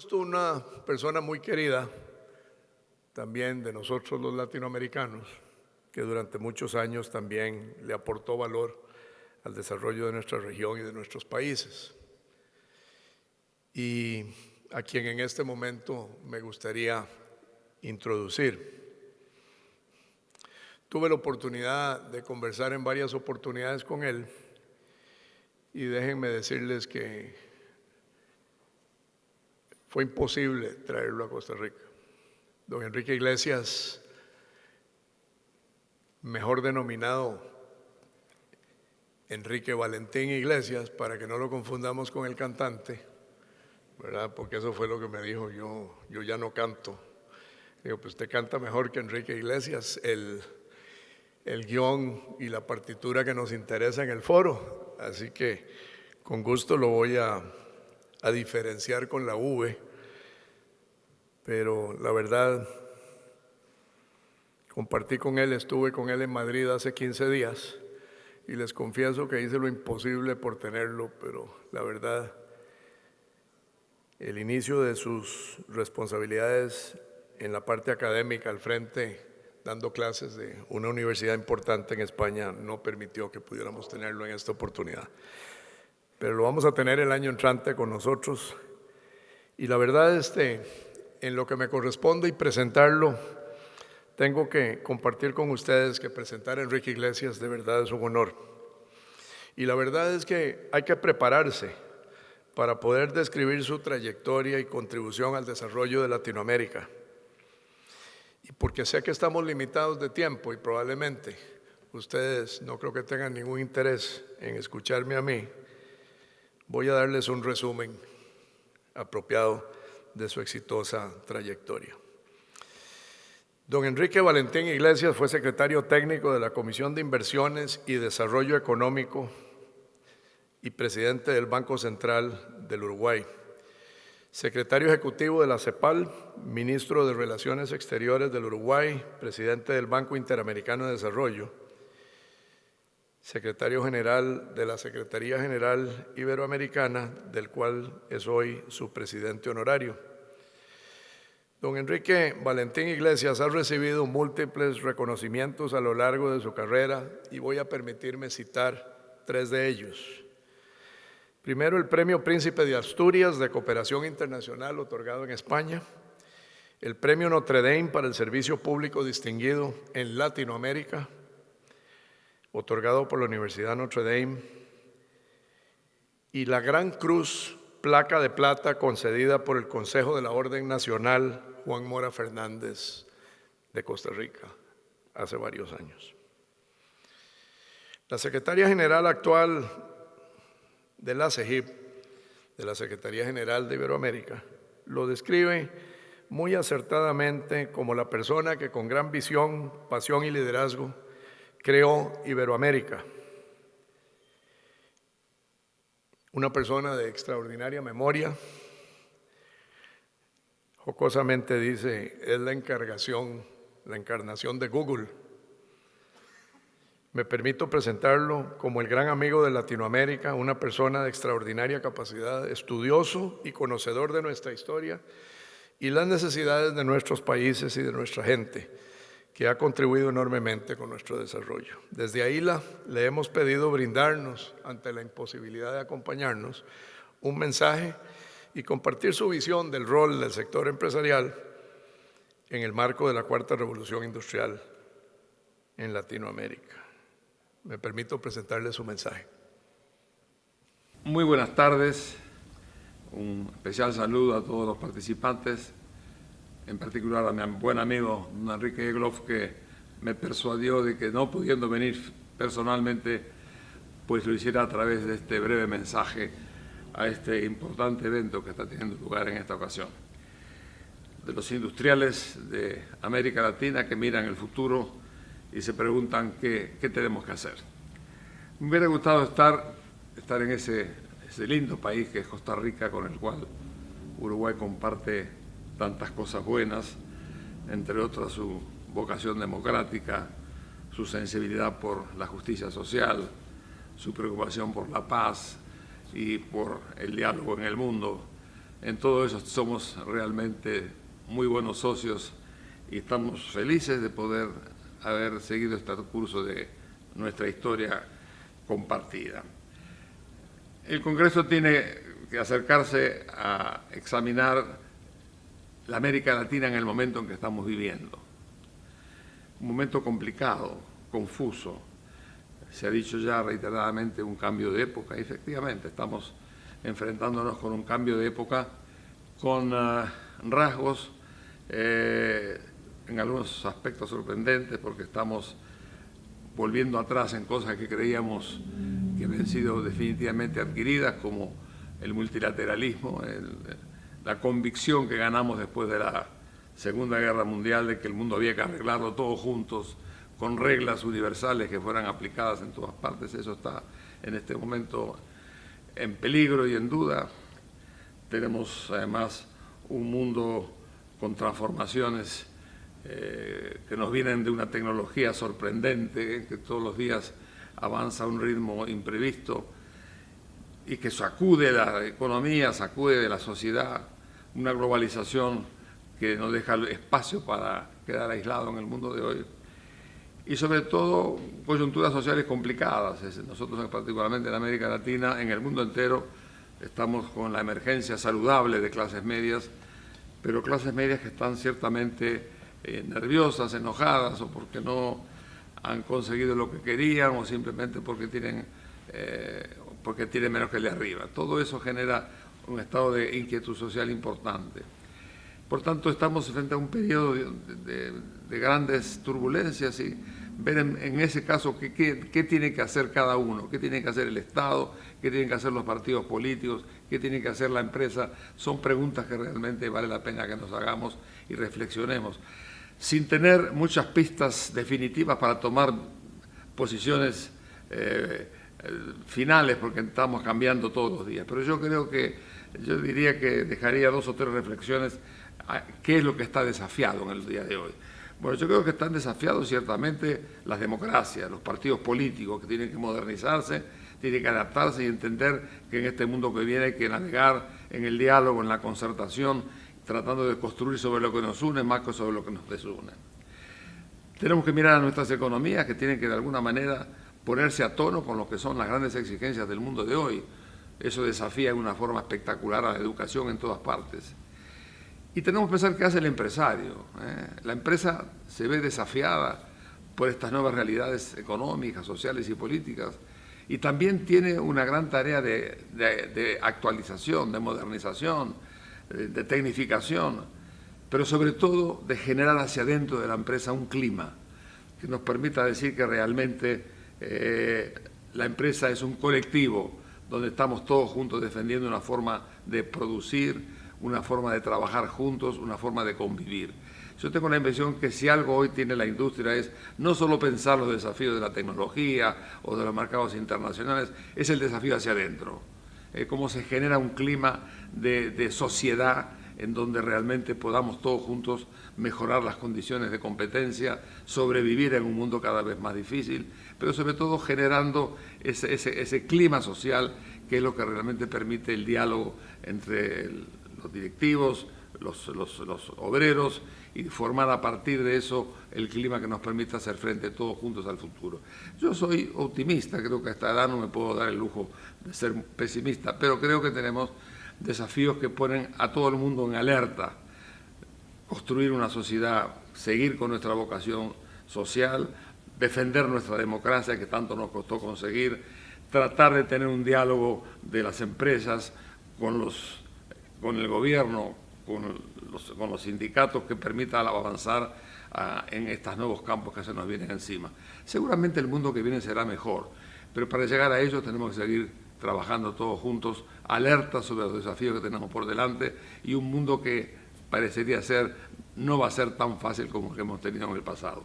puesto una persona muy querida, también de nosotros los latinoamericanos, que durante muchos años también le aportó valor al desarrollo de nuestra región y de nuestros países. Y a quien en este momento me gustaría introducir. Tuve la oportunidad de conversar en varias oportunidades con él y déjenme decirles que fue imposible traerlo a Costa Rica. Don Enrique Iglesias, mejor denominado Enrique Valentín Iglesias, para que no lo confundamos con el cantante, ¿verdad? Porque eso fue lo que me dijo, yo ya no canto. Digo, pues usted canta mejor que Enrique Iglesias, el guión y la partitura que nos interesa en el foro, así que con gusto lo voy a diferenciar con la V, pero la verdad, compartí con él, estuve con él en Madrid hace 15 días y les confieso que hice lo imposible por tenerlo, pero la verdad, el inicio de sus responsabilidades en la parte académica al frente, dando clases de una universidad importante en España, no permitió que pudiéramos tenerlo en esta oportunidad. Pero lo vamos a tener el año entrante con nosotros. Y la verdad, en lo que me corresponde y presentarlo, tengo que compartir con ustedes que presentar a Enrique Iglesias de verdad es un honor. Y la verdad es que hay que prepararse para poder describir su trayectoria y contribución al desarrollo de Latinoamérica. Y porque sé que estamos limitados de tiempo y probablemente ustedes no creo que tengan ningún interés en escucharme a mí, voy a darles un resumen apropiado de su exitosa trayectoria. Don Enrique Valentín Iglesias fue secretario técnico de la Comisión de Inversiones y Desarrollo Económico y presidente del Banco Central del Uruguay. Secretario ejecutivo de la CEPAL, ministro de Relaciones Exteriores del Uruguay, presidente del Banco Interamericano de Desarrollo, secretario general de la Secretaría General Iberoamericana, del cual es hoy su presidente honorario. Don Enrique Valentín Iglesias ha recibido múltiples reconocimientos a lo largo de su carrera y voy a permitirme citar 3 de ellos. Primero, el Premio Príncipe de Asturias de Cooperación Internacional otorgado en España, el Premio Notre Dame para el Servicio Público Distinguido en Latinoamérica, otorgado por la Universidad Notre Dame, y la Gran Cruz, placa de plata concedida por el Consejo de la Orden Nacional Juan Mora Fernández de Costa Rica hace varios años. La secretaria general actual de la CEGIP, de la Secretaría General de Iberoamérica, lo describe muy acertadamente como la persona que con gran visión, pasión y liderazgo creó Iberoamérica. Una persona de extraordinaria memoria, jocosamente dice, es la encarnación de Google. Me permito presentarlo como el gran amigo de Latinoamérica, una persona de extraordinaria capacidad, estudioso y conocedor de nuestra historia y las necesidades de nuestros países y de nuestra gente, que ha contribuido enormemente con nuestro desarrollo. Desde AILA le hemos pedido brindarnos, ante la imposibilidad de acompañarnos, un mensaje y compartir su visión del rol del sector empresarial en el marco de la Cuarta Revolución Industrial en Latinoamérica. Me permito presentarle su mensaje. Muy buenas tardes, un especial saludo a todos los participantes, en particular a mi buen amigo don Enrique Egloff, que me persuadió de que no pudiendo venir personalmente, pues lo hiciera a través de este breve mensaje a este importante evento que está teniendo lugar en esta ocasión. De los industriales de América Latina que miran el futuro y se preguntan qué tenemos que hacer. Me hubiera gustado estar en ese lindo país que es Costa Rica, con el cual Uruguay comparte tantas cosas buenas, entre otras su vocación democrática, su sensibilidad por la justicia social, su preocupación por la paz y por el diálogo en el mundo, En todo eso somos realmente muy buenos socios y estamos felices de poder haber seguido este curso de nuestra historia compartida. El Congreso tiene que acercarse a examinar la América Latina en el momento en que estamos viviendo. Un momento complicado, confuso. Se ha dicho ya reiteradamente un cambio de época y efectivamente estamos enfrentándonos con un cambio de época con rasgos en algunos aspectos sorprendentes porque estamos volviendo atrás en cosas que creíamos que habían sido definitivamente adquiridas, como el multilateralismo, la convicción que ganamos después de la Segunda Guerra Mundial de que el mundo había que arreglarlo todos juntos, con reglas universales que fueran aplicadas en todas partes. Eso está en este momento en peligro y en duda. Tenemos además un mundo con transformaciones que nos vienen de una tecnología sorprendente, que todos los días avanza a un ritmo imprevisto y que sacude la economía, sacude de la sociedad, una globalización que no deja espacio para quedar aislado en el mundo de hoy. Y sobre todo coyunturas sociales complicadas. Nosotros particularmente en América Latina, en el mundo entero, estamos con la emergencia saludable de clases medias, pero clases medias que están ciertamente nerviosas, enojadas, o porque no han conseguido lo que querían, o simplemente porque tienen menos que el de arriba. Todo eso genera un estado de inquietud social importante. Por tanto, estamos frente a un periodo de grandes turbulencias y ver en ese caso qué tiene que hacer cada uno, qué tiene que hacer el Estado, qué tienen que hacer los partidos políticos, qué tiene que hacer la empresa. Son preguntas que realmente vale la pena que nos hagamos y reflexionemos, sin tener muchas pistas definitivas para tomar posiciones finales, porque estamos cambiando todos los días. Pero yo diría que dejaría 2 o 3 reflexiones. ¿Qué es lo que está desafiado en el día de hoy? Bueno, yo creo que están desafiados ciertamente las democracias, los partidos políticos, que tienen que modernizarse, tienen que adaptarse y entender que en este mundo que viene hay que navegar en el diálogo, en la concertación, tratando de construir sobre lo que nos une más que sobre lo que nos desune. Tenemos que mirar a nuestras economías, que tienen que de alguna manera ponerse a tono con lo que son las grandes exigencias del mundo de hoy. Eso desafía de una forma espectacular a la educación en todas partes. Y tenemos que pensar qué hace el empresario. La empresa se ve desafiada por estas nuevas realidades económicas, sociales y políticas, y también tiene una gran tarea de actualización, de modernización, de tecnificación, pero sobre todo de generar hacia adentro de la empresa un clima que nos permita decir que realmente la empresa es un colectivo donde estamos todos juntos defendiendo una forma de producir, una forma de trabajar juntos, una forma de convivir. Yo tengo la impresión que si algo hoy tiene la industria es no solo pensar los desafíos de la tecnología o de los mercados internacionales, es el desafío hacia adentro. Cómo se genera un clima de sociedad en donde realmente podamos todos juntos mejorar las condiciones de competencia, sobrevivir en un mundo cada vez más difícil, pero sobre todo generando ese clima social que es lo que realmente permite el diálogo entre los directivos, los obreros, y formar a partir de eso el clima que nos permita hacer frente todos juntos al futuro. Yo soy optimista, creo que a esta edad no me puedo dar el lujo de ser pesimista, pero creo que tenemos desafíos que ponen a todo el mundo en alerta. Construir una sociedad, seguir con nuestra vocación social, defender nuestra democracia que tanto nos costó conseguir, tratar de tener un diálogo de las empresas con el gobierno, con los sindicatos que permita avanzar en estos nuevos campos que se nos vienen encima. Seguramente el mundo que viene será mejor, pero para llegar a ello tenemos que seguir trabajando todos juntos, alertas sobre los desafíos que tenemos por delante y un mundo que parecería no va a ser tan fácil como el que hemos tenido en el pasado.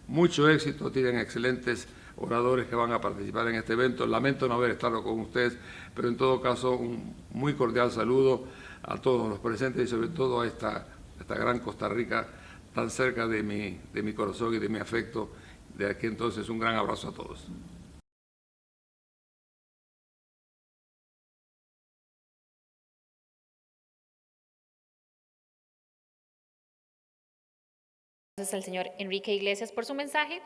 Mucho éxito, tienen excelentes oradores que van a participar en este evento. Lamento no haber estado con ustedes, pero en todo caso un muy cordial saludo a todos los presentes y sobre todo a esta gran Costa Rica tan cerca de mi corazón y de mi afecto. De aquí entonces un gran abrazo a todos. Gracias al señor Enrique Iglesias por su mensaje.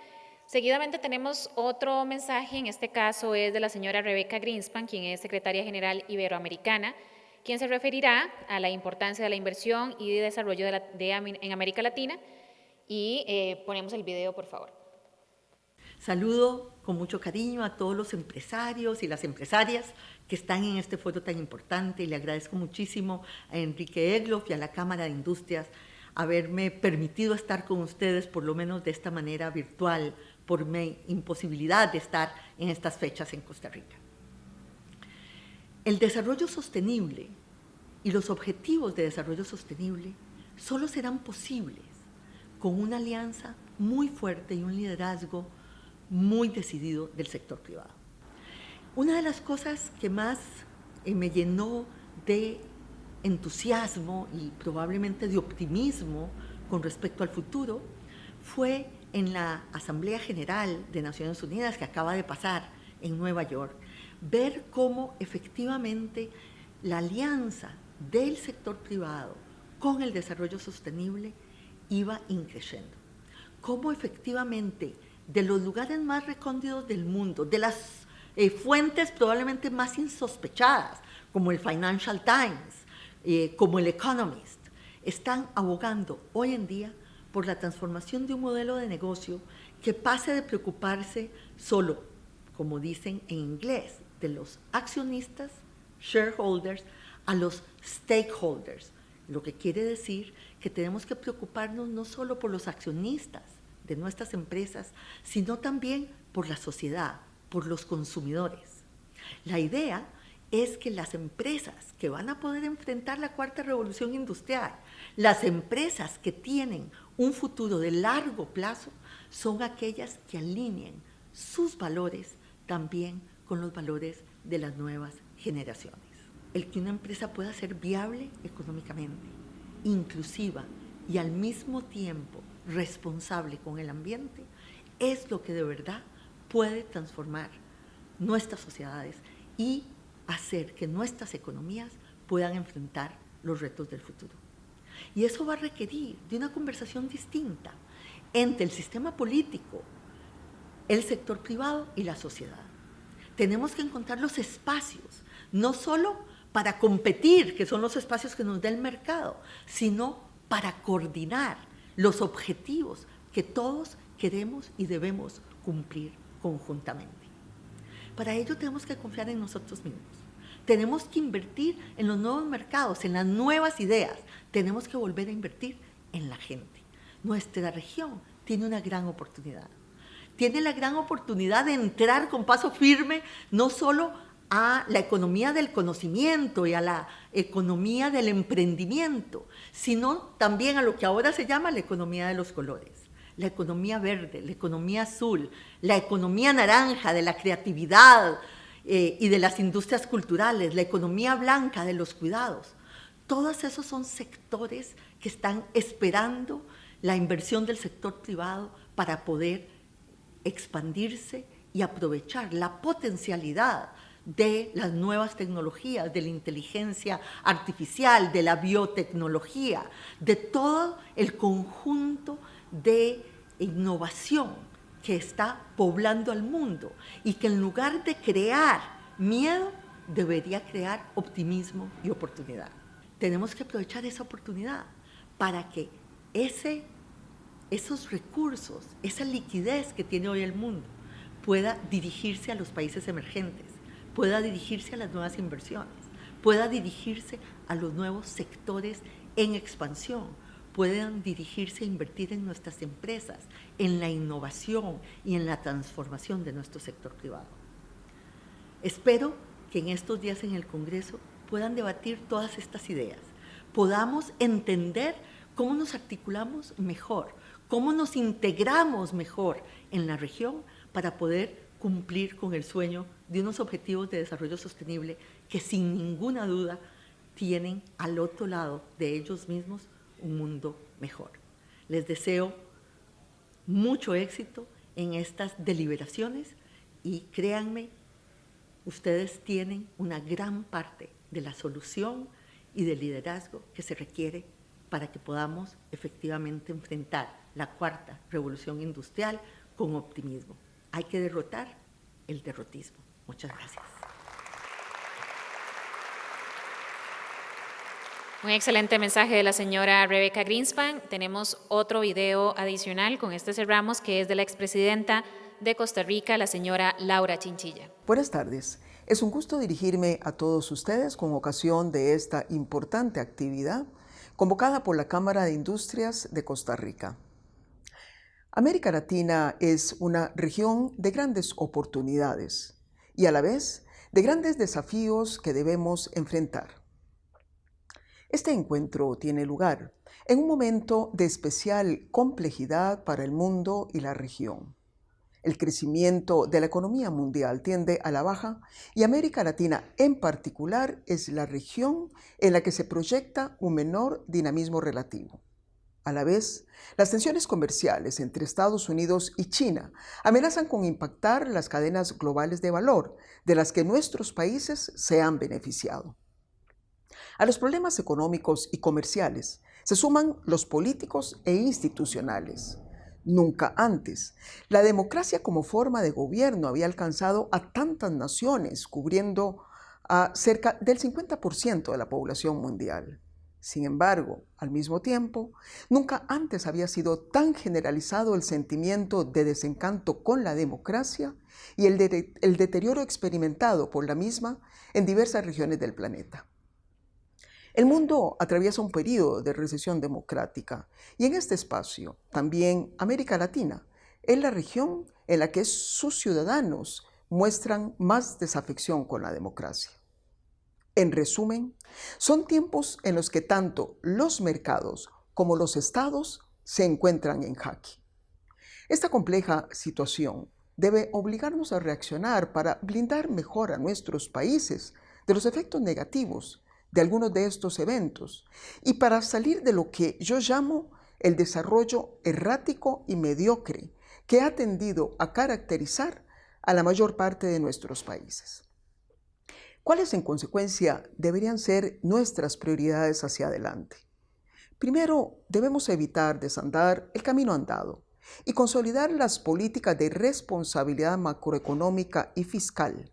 Seguidamente tenemos otro mensaje, en este caso es de la señora Rebeca Greenspan, quien es secretaria general iberoamericana, quien se referirá a la importancia de la inversión y de desarrollo en América Latina. Y ponemos el video, por favor. Saludo con mucho cariño a todos los empresarios y las empresarias que están en este foro tan importante y le agradezco muchísimo a Enrique Egloff y a la Cámara de Industrias haberme permitido estar con ustedes, por lo menos de esta manera virtual, por mi imposibilidad de estar en estas fechas en Costa Rica. El desarrollo sostenible y los objetivos de desarrollo sostenible solo serán posibles con una alianza muy fuerte y un liderazgo muy decidido del sector privado. Una de las cosas que más me llenó de entusiasmo y probablemente de optimismo con respecto al futuro fue en la Asamblea General de Naciones Unidas que acaba de pasar en Nueva York, ver cómo efectivamente la alianza del sector privado con el desarrollo sostenible iba increciendo, cómo efectivamente de los lugares más recónditos del mundo, de las fuentes probablemente más insospechadas, como el Financial Times, como el Economist, están abogando hoy en día por la transformación de un modelo de negocio que pase de preocuparse solo, como dicen en inglés, de los accionistas, shareholders, a los stakeholders, lo que quiere decir que tenemos que preocuparnos no solo por los accionistas de nuestras empresas, sino también por la sociedad, por los consumidores. La idea es que las empresas que van a poder enfrentar la cuarta revolución industrial, las empresas que tienen un futuro de largo plazo, son aquellas que alineen sus valores también con los valores de las nuevas generaciones. El que una empresa pueda ser viable económicamente, inclusiva y al mismo tiempo responsable con el ambiente, es lo que de verdad puede transformar nuestras sociedades y hacer que nuestras economías puedan enfrentar los retos del futuro. Y eso va a requerir de una conversación distinta entre el sistema político, el sector privado y la sociedad. Tenemos que encontrar los espacios, no solo para competir, que son los espacios que nos da el mercado, sino para coordinar los objetivos que todos queremos y debemos cumplir conjuntamente. Para ello tenemos que confiar en nosotros mismos. Tenemos que invertir en los nuevos mercados, en las nuevas ideas. Tenemos que volver a invertir en la gente. Nuestra región tiene una gran oportunidad. Tiene la gran oportunidad de entrar con paso firme no solo a la economía del conocimiento y a la economía del emprendimiento, sino también a lo que ahora se llama la economía de los colores, la economía verde, la economía azul, la economía naranja de la creatividad y de las industrias culturales, la economía blanca de los cuidados. Todos esos son sectores que están esperando la inversión del sector privado para poder expandirse y aprovechar la potencialidad de las nuevas tecnologías, de la inteligencia artificial, de la biotecnología, de todo el conjunto de innovación que está poblando al mundo y que en lugar de crear miedo, debería crear optimismo y oportunidad. Tenemos que aprovechar esa oportunidad para que esos recursos, esa liquidez que tiene hoy el mundo, pueda dirigirse a los países emergentes, pueda dirigirse a las nuevas inversiones, pueda dirigirse a los nuevos sectores en expansión, puedan dirigirse a invertir en nuestras empresas, en la innovación y en la transformación de nuestro sector privado. Espero que en estos días en el Congreso puedan debatir todas estas ideas, podamos entender cómo nos articulamos mejor, cómo nos integramos mejor en la región para poder cumplir con el sueño de unos objetivos de desarrollo sostenible que sin ninguna duda tienen al otro lado de ellos mismos un mundo mejor. Les deseo mucho éxito en estas deliberaciones y créanme, ustedes tienen una gran parte de la solución y del liderazgo que se requiere para que podamos efectivamente enfrentar la cuarta revolución industrial con optimismo. Hay que derrotar el derrotismo. Muchas gracias. Un excelente mensaje de la señora Rebecca Greenspan. Tenemos otro video adicional, con este cerramos, que es de la expresidenta de Costa Rica, la señora Laura Chinchilla. Buenas tardes. Es un gusto dirigirme a todos ustedes con ocasión de esta importante actividad convocada por la Cámara de Industrias de Costa Rica. América Latina es una región de grandes oportunidades y a la vez de grandes desafíos que debemos enfrentar. Este encuentro tiene lugar en un momento de especial complejidad para el mundo y la región. El crecimiento de la economía mundial tiende a la baja y América Latina en particular es la región en la que se proyecta un menor dinamismo relativo. A la vez, las tensiones comerciales entre Estados Unidos y China amenazan con impactar las cadenas globales de valor de las que nuestros países se han beneficiado. A los problemas económicos y comerciales se suman los políticos e institucionales. Nunca antes, la democracia como forma de gobierno había alcanzado a tantas naciones, cubriendo a cerca del 50% de la población mundial. Sin embargo, al mismo tiempo, nunca antes había sido tan generalizado el sentimiento de desencanto con la democracia y el deterioro experimentado por la misma en diversas regiones del planeta. El mundo atraviesa un periodo de recesión democrática y en este espacio también América Latina es la región en la que sus ciudadanos muestran más desafección con la democracia. En resumen, son tiempos en los que tanto los mercados como los estados se encuentran en jaque. Esta compleja situación debe obligarnos a reaccionar para blindar mejor a nuestros países de los efectos negativos de algunos de estos eventos y para salir de lo que yo llamo el desarrollo errático y mediocre que ha tendido a caracterizar a la mayor parte de nuestros países. ¿Cuáles en consecuencia deberían ser nuestras prioridades hacia adelante? Primero, debemos evitar desandar el camino andado y consolidar las políticas de responsabilidad macroeconómica y fiscal.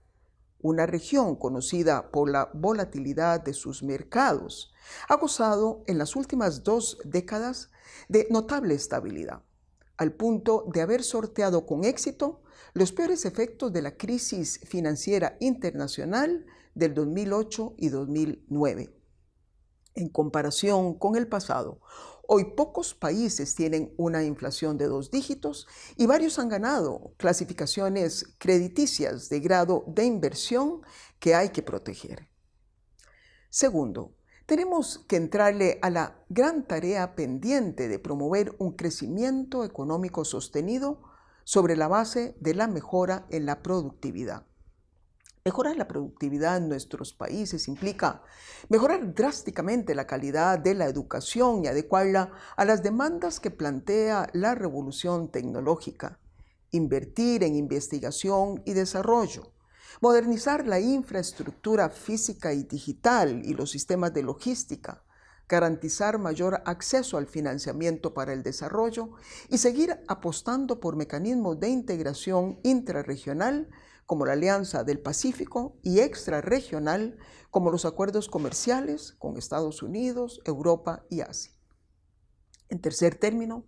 Una región conocida por la volatilidad de sus mercados ha gozado en las últimas 2 décadas de notable estabilidad, al punto de haber sorteado con éxito los peores efectos de la crisis financiera internacional del 2008 y 2009. En comparación con el pasado, hoy pocos países tienen una inflación de 2 dígitos y varios han ganado clasificaciones crediticias de grado de inversión que hay que proteger. Segundo, tenemos que entrarle a la gran tarea pendiente de promover un crecimiento económico sostenido sobre la base de la mejora en la productividad. Mejorar la productividad en nuestros países implica mejorar drásticamente la calidad de la educación y adecuarla a las demandas que plantea la revolución tecnológica, invertir en investigación y desarrollo, modernizar la infraestructura física y digital y los sistemas de logística, garantizar mayor acceso al financiamiento para el desarrollo y seguir apostando por mecanismos de integración intrarregional como la Alianza del Pacífico y extrarregional como los acuerdos comerciales con Estados Unidos, Europa y Asia. En tercer término,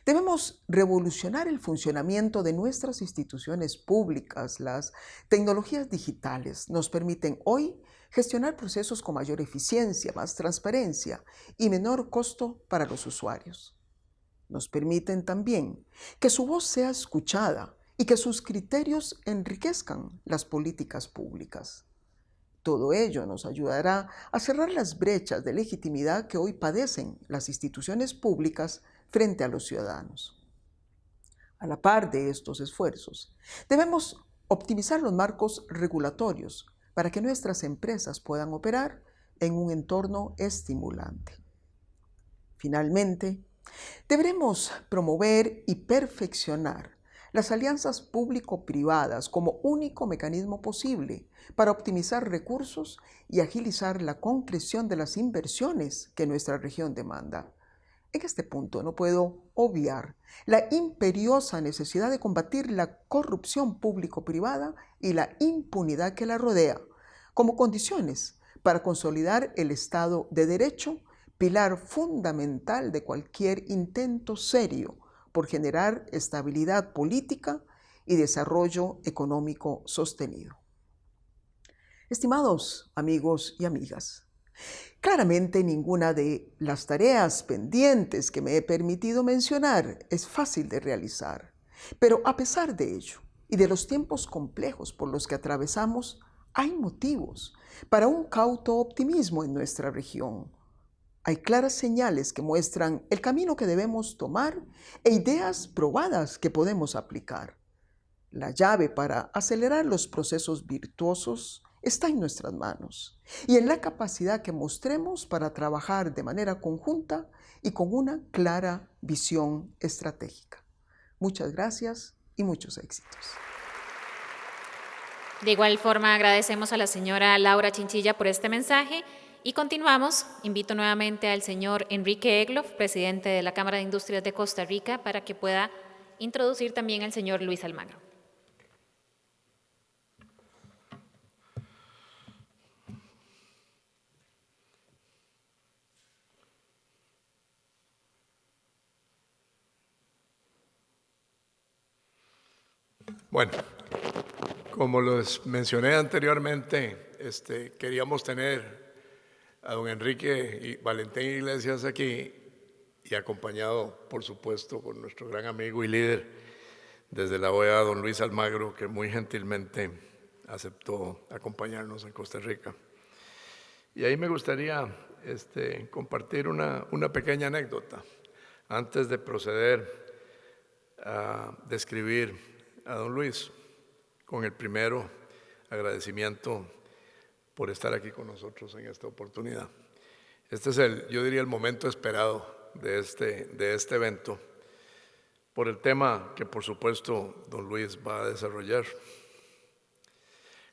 debemos revolucionar el funcionamiento de nuestras instituciones públicas. Las tecnologías digitales nos permiten hoy gestionar procesos con mayor eficiencia, más transparencia y menor costo para los usuarios. Nos permiten también que su voz sea escuchada y que sus criterios enriquezcan las políticas públicas. Todo ello nos ayudará a cerrar las brechas de legitimidad que hoy padecen las instituciones públicas frente a los ciudadanos. A la par de estos esfuerzos, debemos optimizar los marcos regulatorios para que nuestras empresas puedan operar en un entorno estimulante. Finalmente, deberemos promover y perfeccionar las alianzas público-privadas como único mecanismo posible para optimizar recursos y agilizar la concreción de las inversiones que nuestra región demanda. En este punto no puedo obviar la imperiosa necesidad de combatir la corrupción público-privada y la impunidad que la rodea, como condiciones para consolidar el Estado de Derecho, pilar fundamental de cualquier intento serio por generar estabilidad política y desarrollo económico sostenido. Estimados amigos y amigas, claramente ninguna de las tareas pendientes que me he permitido mencionar es fácil de realizar, pero a pesar de ello y de los tiempos complejos por los que atravesamos, hay motivos para un cauto optimismo en nuestra región. Hay claras señales que muestran el camino que debemos tomar e ideas probadas que podemos aplicar. La llave para acelerar los procesos virtuosos está en nuestras manos y en la capacidad que mostremos para trabajar de manera conjunta y con una clara visión estratégica. Muchas gracias y muchos éxitos. De igual forma, agradecemos a la señora Laura Chinchilla por este mensaje y continuamos. Invito nuevamente al señor Enrique Egloff, presidente de la Cámara de Industrias de Costa Rica, para que pueda introducir también al señor Luis Almagro. Bueno, como les mencioné anteriormente, queríamos tener a don Enrique y Valentín Iglesias aquí y acompañado, por supuesto, por nuestro gran amigo y líder desde la OEA, don Luis Almagro, que muy gentilmente aceptó acompañarnos en Costa Rica. Y ahí me gustaría compartir una pequeña anécdota antes de proceder a describir a don Luis, con el primero agradecimiento por estar aquí con nosotros en esta oportunidad. Este es yo diría, el momento esperado de este evento, por el tema que por supuesto don Luis va a desarrollar.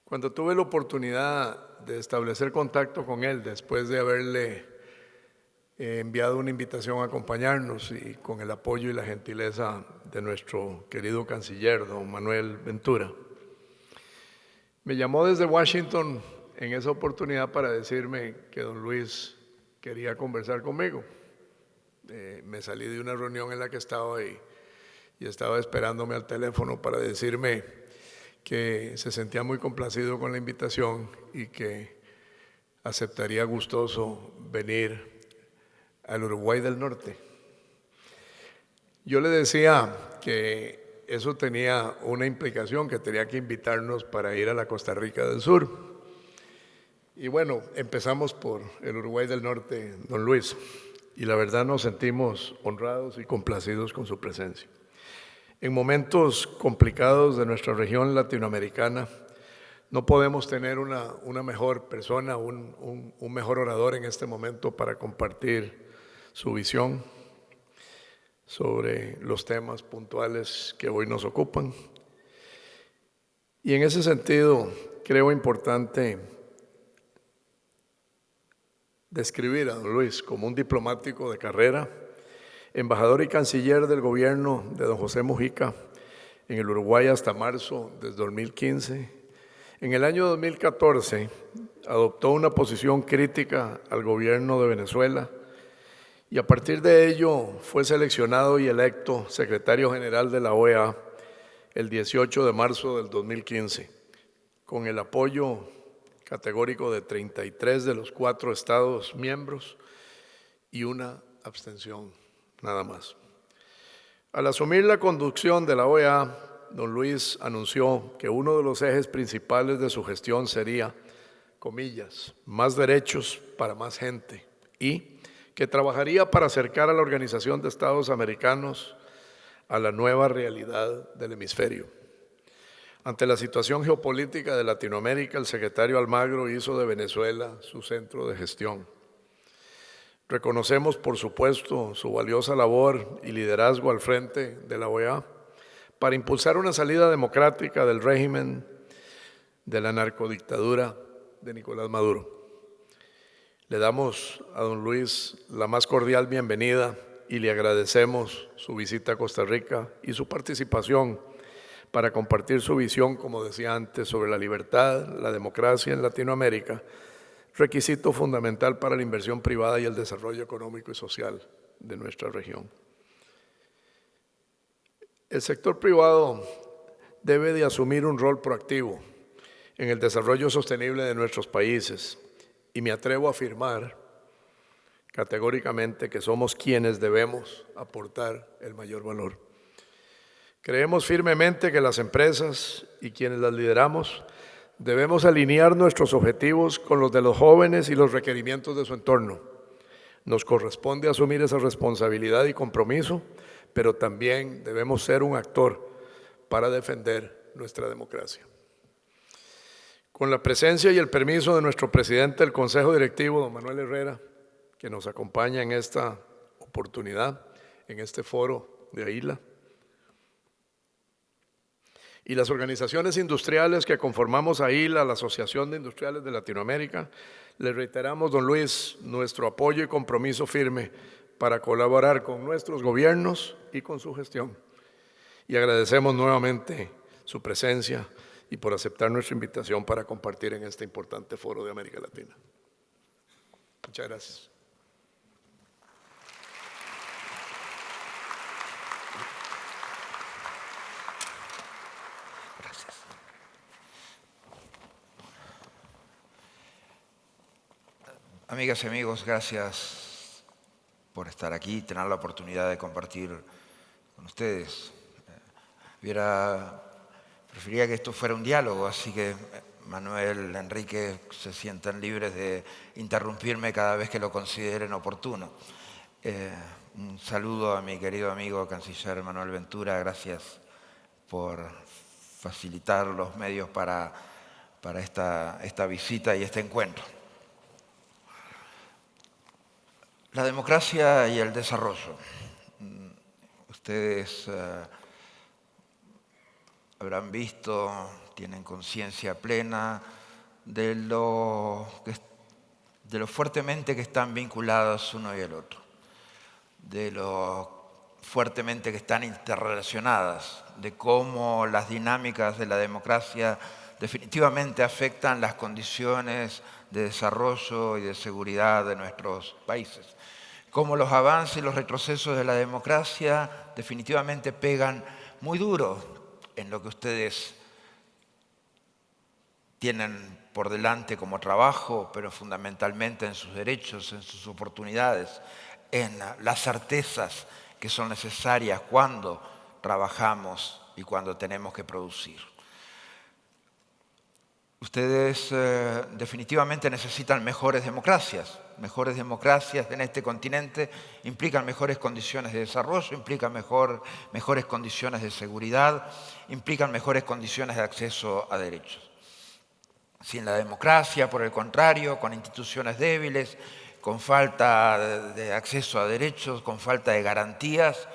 Cuando tuve la oportunidad de establecer contacto con él, después de haberle enviado una invitación a acompañarnos y con el apoyo y la gentileza de nuestro querido canciller, don Manuel Ventura, me llamó desde Washington en esa oportunidad para decirme que don Luis quería conversar conmigo. Me salí de una reunión en la que estaba y estaba esperándome al teléfono para decirme que se sentía muy complacido con la invitación y que aceptaría gustoso venir al Uruguay del Norte. Yo le decía que eso tenía una implicación, que tenía que invitarnos para ir a la Costa Rica del Sur. Y bueno, empezamos por el Uruguay del Norte, don Luis, y la verdad nos sentimos honrados y complacidos con su presencia. En momentos complicados de nuestra región latinoamericana, no podemos tener una mejor persona, un mejor orador en este momento para compartir su visión sobre los temas puntuales que hoy nos ocupan. Y en ese sentido, creo importante describir a don Luis como un diplomático de carrera, embajador y canciller del gobierno de don José Mujica en el Uruguay hasta marzo del 2015. En el año 2014 adoptó una posición crítica al gobierno de Venezuela y a partir de ello fue seleccionado y electo secretario general de la OEA el 18 de marzo del 2015, con el apoyo categórico de 33 de los 4 estados miembros y una abstención nada más. Al asumir la conducción de la OEA, don Luis anunció que uno de los ejes principales de su gestión sería, comillas, más derechos para más gente, y que trabajaría para acercar a la Organización de Estados Americanos a la nueva realidad del hemisferio. Ante la situación geopolítica de Latinoamérica, el secretario Almagro hizo de Venezuela su centro de gestión. Reconocemos, por supuesto, su valiosa labor y liderazgo al frente de la OEA, para impulsar una salida democrática del régimen de la narcodictadura de Nicolás Maduro. Le damos a don Luis la más cordial bienvenida y le agradecemos su visita a Costa Rica y su participación para compartir su visión, como decía antes, sobre la libertad, la democracia en Latinoamérica, requisito fundamental para la inversión privada y el desarrollo económico y social de nuestra región. El sector privado debe de asumir un rol proactivo en el desarrollo sostenible de nuestros países y me atrevo a afirmar categóricamente que somos quienes debemos aportar el mayor valor. Creemos firmemente que las empresas y quienes las lideramos debemos alinear nuestros objetivos con los de los jóvenes y los requerimientos de su entorno. Nos corresponde asumir esa responsabilidad y compromiso, pero también debemos ser un actor para defender nuestra democracia. Con la presencia y el permiso de nuestro presidente del Consejo Directivo, don Manuel Herrera, que nos acompaña en esta oportunidad, en este foro de AILA, y las organizaciones industriales que conformamos AILA, la Asociación de Industriales de Latinoamérica, le reiteramos, don Luis, nuestro apoyo y compromiso firme para colaborar con nuestros gobiernos y con su gestión. Y agradecemos nuevamente su presencia y por aceptar nuestra invitación para compartir en este importante foro de América Latina. Muchas gracias. Amigas y amigos, gracias por estar aquí y tener la oportunidad de compartir con ustedes. Preferiría que esto fuera un diálogo, así que Manuel, Enrique, se sientan libres de interrumpirme cada vez que lo consideren oportuno. Un saludo a mi querido amigo canciller Manuel Ventura, gracias por facilitar los medios para esta visita y este encuentro. La democracia y el desarrollo. Ustedes habrán visto, tienen conciencia plena de lo fuertemente que están vinculados uno y el otro, de lo fuertemente que están interrelacionadas, de cómo las dinámicas de la democracia definitivamente afectan las condiciones de desarrollo y de seguridad de nuestros países. Cómo los avances y los retrocesos de la democracia definitivamente pegan muy duro en lo que ustedes tienen por delante como trabajo, pero fundamentalmente en sus derechos, en sus oportunidades, en las certezas que son necesarias cuando trabajamos y cuando tenemos que producir. Ustedes definitivamente necesitan mejores democracias. Mejores democracias en este continente implican mejores condiciones de desarrollo, implican mejores condiciones de seguridad, implican mejores condiciones de acceso a derechos. Sin la democracia, por el contrario, con instituciones débiles, con falta de acceso a derechos, con falta de garantías,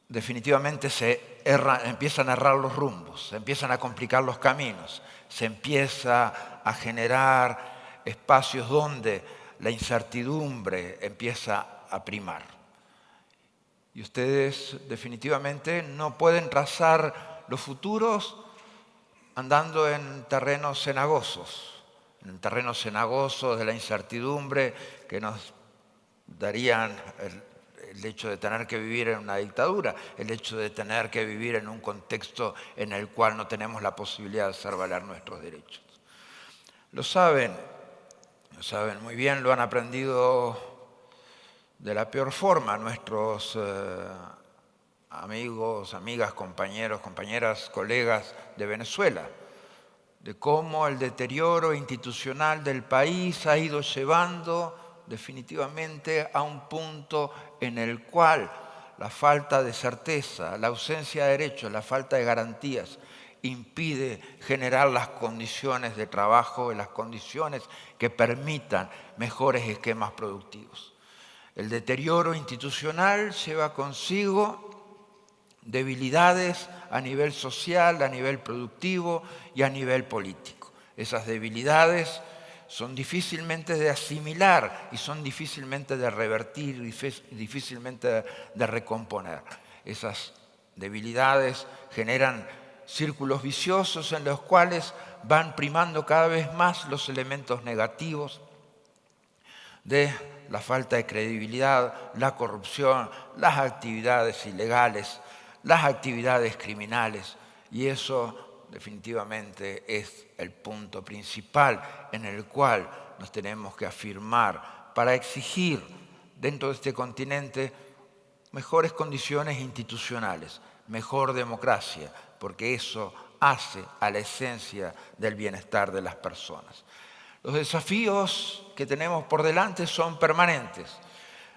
definitivamente empiezan a errar los rumbos, se empiezan a complicar los caminos, se empieza a generar espacios donde la incertidumbre empieza a primar. Y ustedes definitivamente no pueden trazar los futuros andando en terrenos cenagosos de la incertidumbre que nos darían el hecho de tener que vivir en una dictadura, el hecho de tener que vivir en un contexto en el cual no tenemos la posibilidad de hacer valer nuestros derechos. Lo saben muy bien, lo han aprendido de la peor forma nuestros amigos, amigas, compañeros, compañeras, colegas de Venezuela, de cómo el deterioro institucional del país ha ido llevando definitivamente a un punto en el cual la falta de certeza, la ausencia de derechos, la falta de garantías impide generar las condiciones de trabajo y las condiciones que permitan mejores esquemas productivos. El deterioro institucional lleva consigo debilidades a nivel social, a nivel productivo y a nivel político. Esas debilidades son difícilmente de asimilar y son difícilmente de revertir, difícilmente de recomponer. Esas debilidades generan círculos viciosos en los cuales van primando cada vez más los elementos negativos de la falta de credibilidad, la corrupción, las actividades ilegales, las actividades criminales, y eso definitivamente es el punto principal en el cual nos tenemos que afirmar para exigir dentro de este continente mejores condiciones institucionales, mejor democracia, porque eso hace a la esencia del bienestar de las personas. Los desafíos que tenemos por delante son permanentes.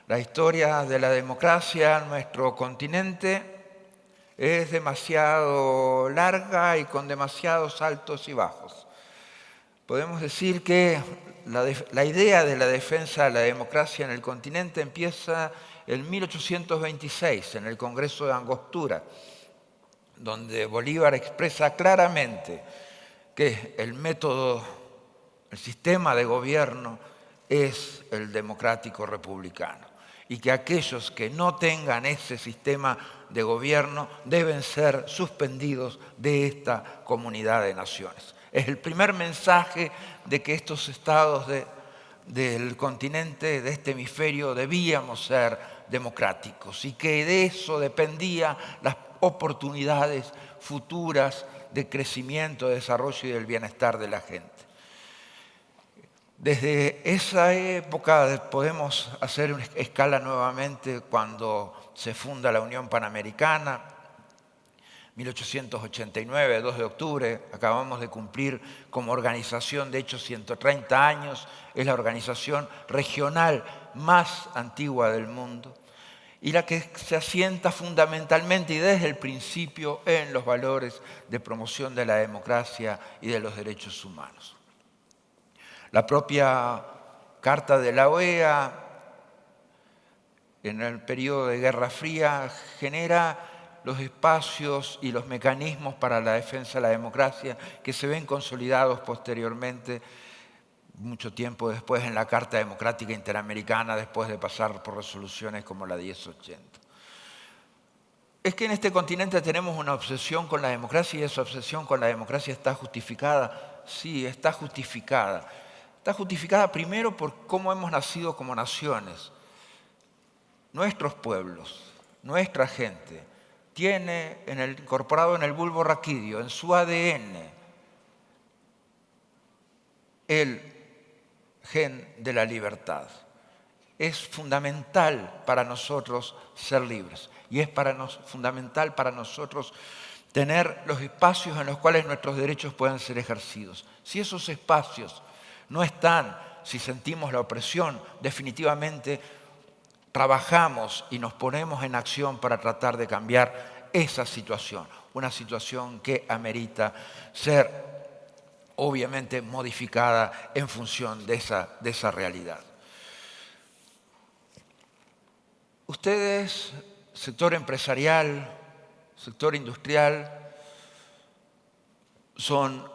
La historia de la democracia en nuestro continente es demasiado larga y con demasiados altos y bajos. Podemos decir que la idea de la defensa de la democracia en el continente empieza en 1826, en el Congreso de Angostura, donde Bolívar expresa claramente que el método, el sistema de gobierno es el democrático republicano y que aquellos que no tengan ese sistema de gobierno deben ser suspendidos de esta comunidad de naciones. Es el primer mensaje de que estos estados del continente, de este hemisferio, debíamos ser democráticos y que de eso dependían las oportunidades futuras de crecimiento, de desarrollo y del bienestar de la gente. Desde esa época podemos hacer una escala nuevamente cuando se funda la Unión Panamericana, 1889, 2 de octubre, acabamos de cumplir como organización, de hecho, 130 años, es la organización regional más antigua del mundo y la que se asienta fundamentalmente y desde el principio en los valores de promoción de la democracia y de los derechos humanos. La propia Carta de la OEA, en el periodo de Guerra Fría, genera los espacios y los mecanismos para la defensa de la democracia que se ven consolidados posteriormente, mucho tiempo después, en la Carta Democrática Interamericana, después de pasar por resoluciones como la 1080. Es que en este continente tenemos una obsesión con la democracia y esa obsesión con la democracia está justificada. Sí, está justificada. Está justificada primero por cómo hemos nacido como naciones. Nuestros pueblos, nuestra gente, tiene incorporado en el bulbo raquídeo, en su ADN, el gen de la libertad. Es fundamental para nosotros ser libres y es fundamental para nosotros tener los espacios en los cuales nuestros derechos puedan ser ejercidos. Si esos espacios no están, si sentimos la opresión, definitivamente trabajamos y nos ponemos en acción para tratar de cambiar esa situación, una situación que amerita ser obviamente modificada en función de esa realidad. Ustedes, sector empresarial, sector industrial, son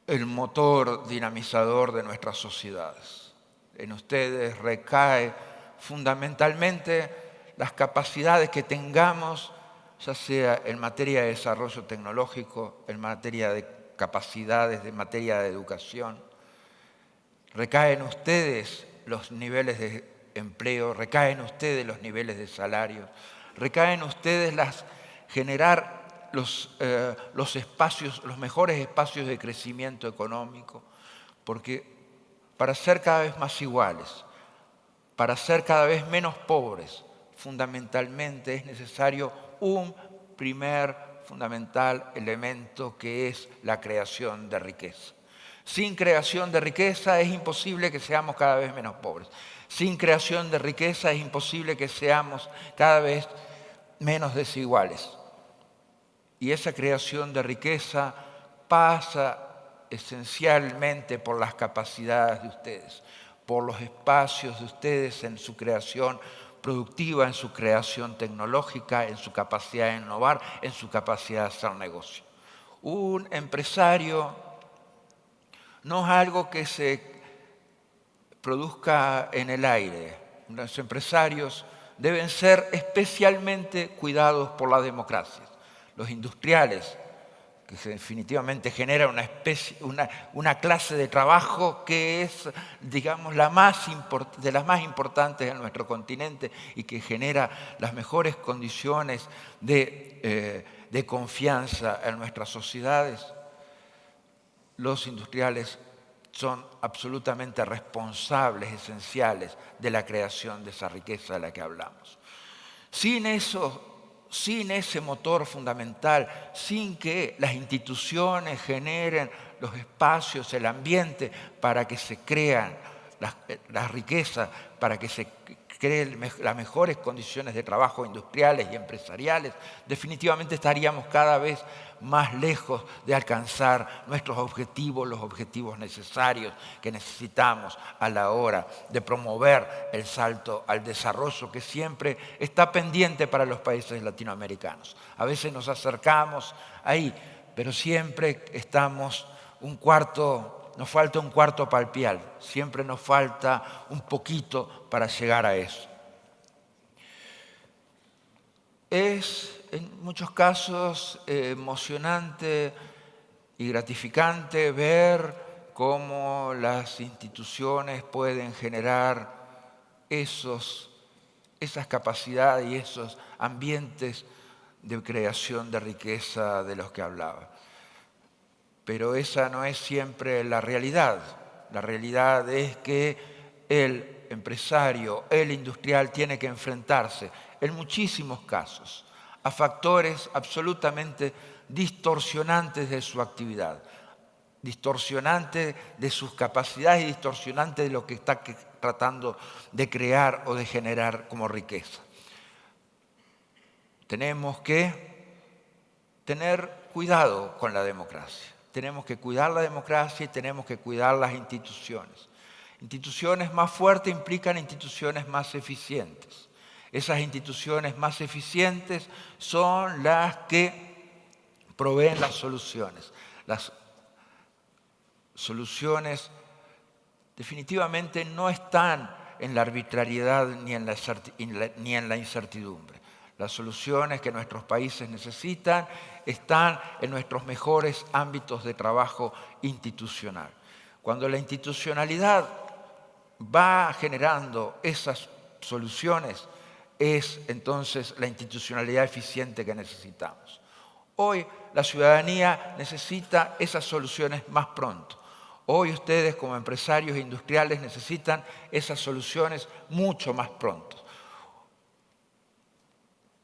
el motor dinamizador de nuestras sociedades. En ustedes recae fundamentalmente las capacidades que tengamos, ya sea en materia de desarrollo tecnológico, en materia de capacidades, en materia de educación. Recaen en ustedes los niveles de empleo, recaen en ustedes los niveles de salario, recaen en ustedes generar los espacios, los mejores espacios de crecimiento económico, porque para ser cada vez más iguales, para ser cada vez menos pobres, fundamentalmente es necesario un primer fundamental elemento que es la creación de riqueza. Sin creación de riqueza es imposible que seamos cada vez menos pobres. Sin creación de riqueza es imposible que seamos cada vez menos desiguales. Y esa creación de riqueza pasa esencialmente por las capacidades de ustedes, por los espacios de ustedes en su creación, productiva, en su creación tecnológica, en su capacidad de innovar, en su capacidad de hacer negocio. Un empresario no es algo que se produzca en el aire. Los empresarios deben ser especialmente cuidados por las democracias. Los industriales, que definitivamente genera una clase de trabajo que es, digamos, de las más importantes en nuestro continente y que genera las mejores condiciones de confianza en nuestras sociedades. Los industriales son absolutamente responsables, esenciales de la creación de esa riqueza de la que hablamos. Sin ese motor fundamental, sin que las instituciones generen los espacios, el ambiente para que se crean las riquezas, para que se creen las mejores condiciones de trabajo industriales y empresariales, definitivamente estaríamos cada vez más lejos de alcanzar nuestros objetivos, los objetivos necesarios que necesitamos a la hora de promover el salto al desarrollo que siempre está pendiente para los países latinoamericanos. A veces nos acercamos ahí, pero siempre estamos nos falta un cuarto para el pial, siempre nos falta un poquito para llegar a eso. Es en muchos casos emocionante y gratificante ver cómo las instituciones pueden generar esas capacidades y esos ambientes de creación de riqueza de los que hablaba. Pero esa no es siempre la realidad. La realidad es que el empresario, el industrial, tiene que enfrentarse en muchísimos casos a factores absolutamente distorsionantes de su actividad, distorsionantes de sus capacidades y distorsionantes de lo que está tratando de crear o de generar como riqueza. Tenemos que tener cuidado con la democracia. Tenemos que cuidar la democracia y tenemos que cuidar las instituciones. Instituciones más fuertes implican instituciones más eficientes. Esas instituciones más eficientes son las que proveen las soluciones. Las soluciones definitivamente no están en la arbitrariedad ni en la incertidumbre. Las soluciones que nuestros países necesitan están en nuestros mejores ámbitos de trabajo institucional. Cuando la institucionalidad va generando esas soluciones, es entonces la institucionalidad eficiente que necesitamos. Hoy la ciudadanía necesita esas soluciones más pronto. Hoy ustedes como empresarios e industriales necesitan esas soluciones mucho más pronto.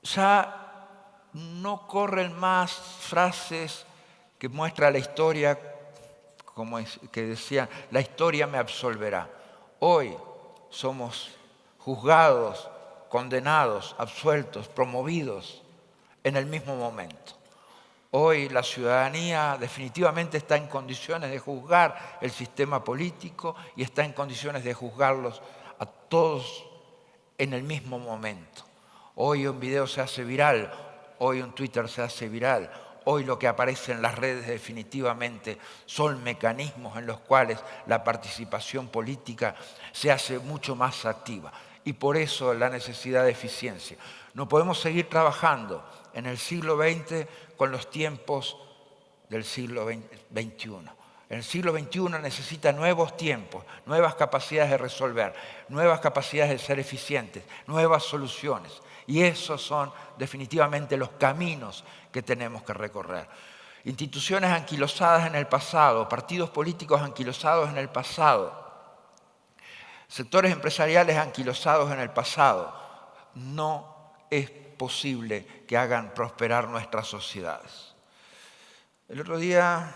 Ya no corren más frases que muestra la historia, que decían, la historia me absolverá. Hoy somos juzgados, condenados, absueltos, promovidos en el mismo momento. Hoy la ciudadanía definitivamente está en condiciones de juzgar el sistema político y está en condiciones de juzgarlos a todos en el mismo momento. Hoy un video se hace viral, hoy un Twitter se hace viral, hoy lo que aparece en las redes definitivamente son mecanismos en los cuales la participación política se hace mucho más activa. Y por eso la necesidad de eficiencia. No podemos seguir trabajando en el siglo XX con los tiempos del siglo XXI. El siglo XXI necesita nuevos tiempos, nuevas capacidades de resolver, nuevas capacidades de ser eficientes, nuevas soluciones. Y esos son definitivamente los caminos que tenemos que recorrer. Instituciones anquilosadas en el pasado, partidos políticos anquilosados en el pasado, sectores empresariales anquilosados en el pasado, no es posible que hagan prosperar nuestras sociedades. El otro día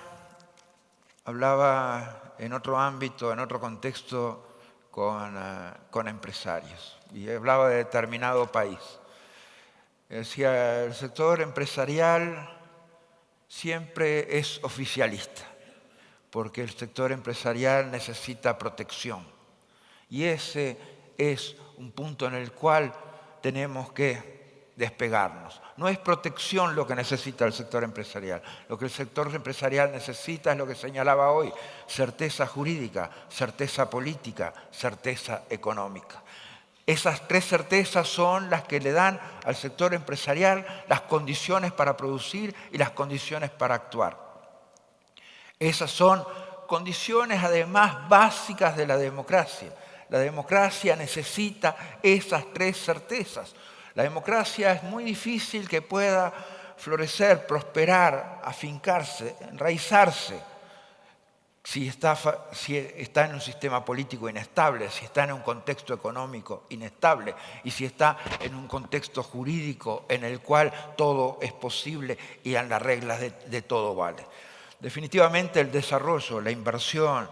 hablaba en otro ámbito, en otro contexto, con empresarios y hablaba de determinado país. Decía, el sector empresarial siempre es oficialista, porque el sector empresarial necesita protección. Y ese es un punto en el cual tenemos que despegarnos. No es protección lo que necesita el sector empresarial. Lo que el sector empresarial necesita es lo que señalaba hoy: certeza jurídica, certeza política, certeza económica. Esas tres certezas son las que le dan al sector empresarial las condiciones para producir y las condiciones para actuar. Esas son condiciones además básicas de la democracia. La democracia necesita esas tres certezas. La democracia es muy difícil que pueda florecer, prosperar, afincarse, enraizarse si está en un sistema político inestable, si está en un contexto económico inestable y si está en un contexto jurídico en el cual todo es posible y en las reglas de todo vale. Definitivamente el desarrollo, la inversión,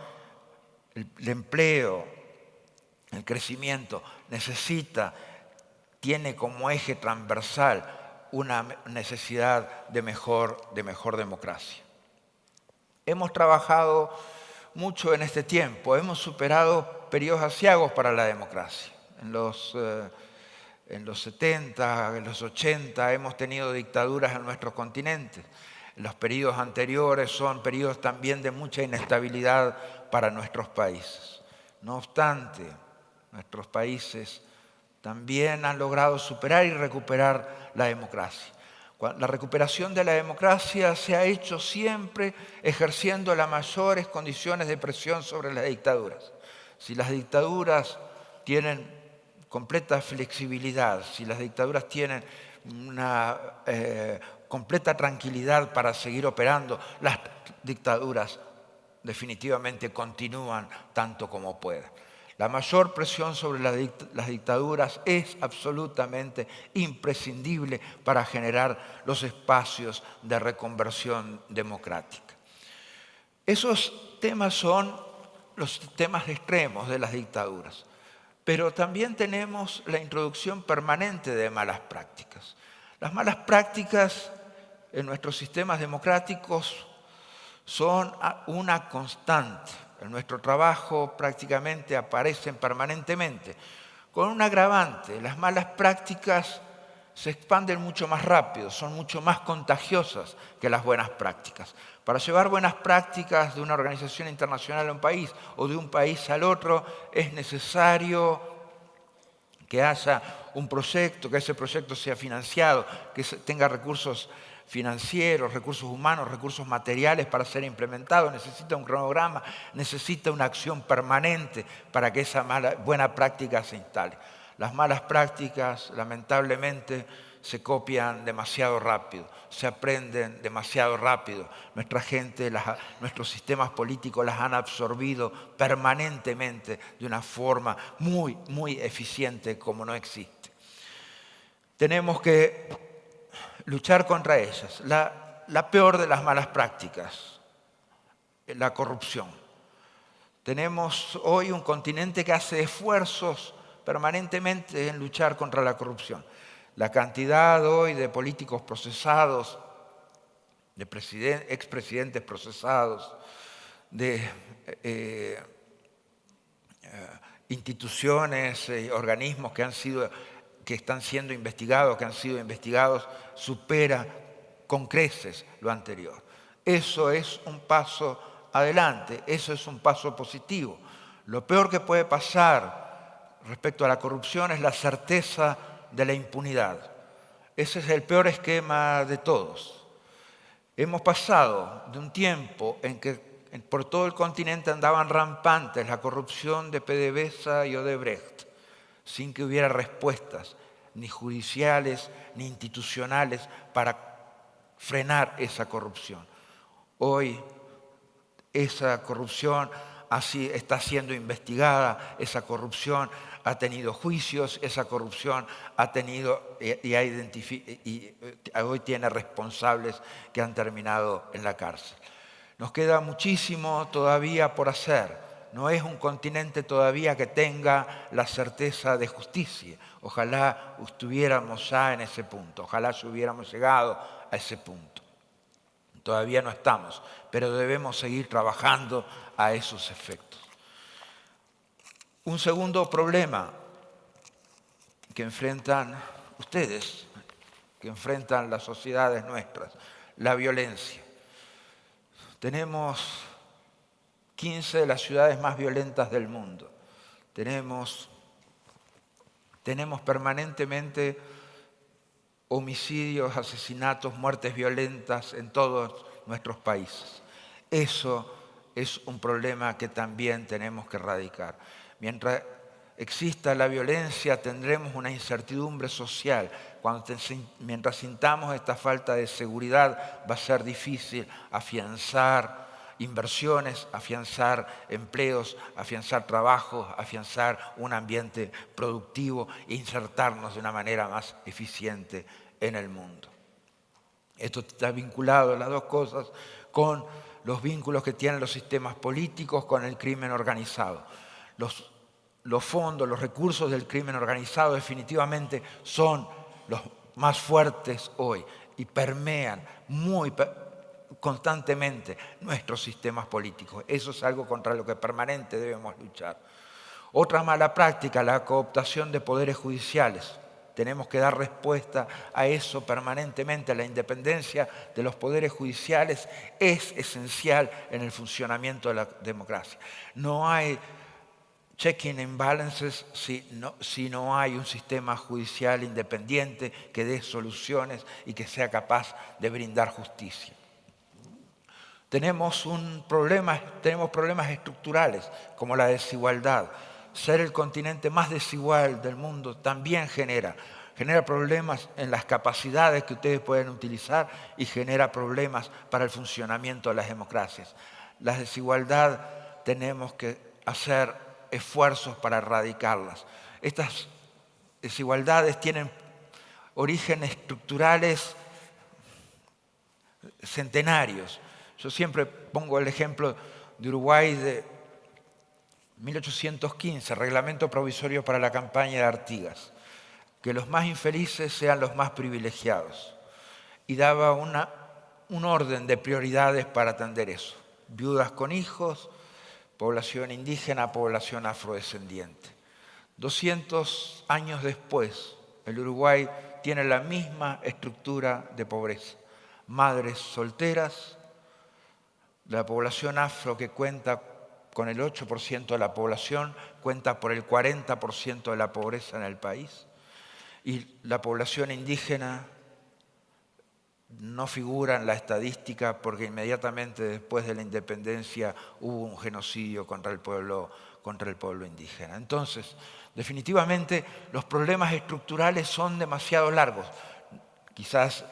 el empleo, el crecimiento tiene como eje transversal una necesidad de mejor democracia. Hemos trabajado mucho en este tiempo, hemos superado periodos aciagos para la democracia. En los 70, en los 80 hemos tenido dictaduras en nuestro continente. Los periodos anteriores son periodos también de mucha inestabilidad para nuestros países. No obstante, nuestros países también han logrado superar y recuperar la democracia. La recuperación de la democracia se ha hecho siempre ejerciendo las mayores condiciones de presión sobre las dictaduras. Si las dictaduras tienen completa flexibilidad, si las dictaduras tienen una completa tranquilidad para seguir operando, las dictaduras definitivamente continúan tanto como puedan. La mayor presión sobre las dictaduras es absolutamente imprescindible para generar los espacios de reconversión democrática. Esos temas son los temas extremos de las dictaduras, pero también tenemos la introducción permanente de malas prácticas. Las malas prácticas en nuestros sistemas democráticos son una constante. En nuestro trabajo prácticamente aparecen permanentemente, con un agravante: las malas prácticas se expanden mucho más rápido, son mucho más contagiosas que las buenas prácticas. Para llevar buenas prácticas de una organización internacional a un país o de un país al otro es necesario que haya un proyecto, que ese proyecto sea financiado, que tenga recursos financieros, recursos humanos, recursos materiales para ser implementado, necesita un cronograma, necesita una acción permanente para que esa buena práctica se instale. Las malas prácticas, lamentablemente, se copian demasiado rápido, se aprenden demasiado rápido. Nuestra gente, nuestros sistemas políticos las han absorbido permanentemente de una forma muy, muy eficiente como no existe. Tenemos que luchar contra ellas. La peor de las malas prácticas, la corrupción. Tenemos hoy un continente que hace esfuerzos permanentemente en luchar contra la corrupción. La cantidad hoy de políticos procesados, de expresidentes procesados, de instituciones, organismos que están siendo investigados, que han sido investigados, supera con creces lo anterior. Eso es un paso adelante, eso es un paso positivo. Lo peor que puede pasar respecto a la corrupción es la certeza de la impunidad. Ese es el peor esquema de todos. Hemos pasado de un tiempo en que por todo el continente andaban rampantes la corrupción de PDVSA y Odebrecht, sin que hubiera respuestas ni judiciales ni institucionales para frenar esa corrupción. Hoy esa corrupción está siendo investigada, esa corrupción ha tenido juicios, esa corrupción ha tenido y hoy tiene responsables que han terminado en la cárcel. Nos queda muchísimo todavía por hacer. No es un continente todavía que tenga la certeza de justicia. Ojalá estuviéramos ya en ese punto, ojalá ya hubiéramos llegado a ese punto. Todavía no estamos, pero debemos seguir trabajando a esos efectos. Un segundo problema que enfrentan ustedes, que enfrentan las sociedades nuestras, la violencia. Tenemos 15 de las ciudades más violentas del mundo. Tenemos permanentemente homicidios, asesinatos, muertes violentas en todos nuestros países. Eso es un problema que también tenemos que erradicar. Mientras exista la violencia, tendremos una incertidumbre social. Mientras sintamos esta falta de seguridad, va a ser difícil afianzar inversiones, afianzar empleos, afianzar trabajos, afianzar un ambiente productivo e insertarnos de una manera más eficiente en el mundo. Esto está vinculado, las dos cosas, con los vínculos que tienen los sistemas políticos con el crimen organizado. Los fondos, los recursos del crimen organizado definitivamente son los más fuertes hoy y permean constantemente nuestros sistemas políticos. Eso es algo contra lo que permanente debemos luchar. Otra mala práctica, la cooptación de poderes judiciales. Tenemos que dar respuesta a eso permanentemente. La independencia de los poderes judiciales es esencial en el funcionamiento de la democracia. No hay checking and balances si no hay un sistema judicial independiente que dé soluciones y que sea capaz de brindar justicia. Tenemos problemas estructurales como la desigualdad. Ser el continente más desigual del mundo también genera problemas en las capacidades que ustedes pueden utilizar y genera problemas para el funcionamiento de las democracias. La desigualdad tenemos que hacer esfuerzos para erradicarlas. Estas desigualdades tienen orígenes estructurales centenarios. Yo siempre pongo el ejemplo de Uruguay de 1815, reglamento provisorio para la campaña de Artigas, que los más infelices sean los más privilegiados. Y daba un orden de prioridades para atender eso. Viudas con hijos, población indígena, población afrodescendiente. 200 años después, el Uruguay tiene la misma estructura de pobreza. Madres solteras, la población afro que cuenta con el 8% de la población, cuenta por el 40% de la pobreza en el país. Y la población indígena no figura en la estadística porque inmediatamente después de la independencia hubo un genocidio contra el pueblo indígena. Entonces, definitivamente los problemas estructurales son demasiado largos. Quizás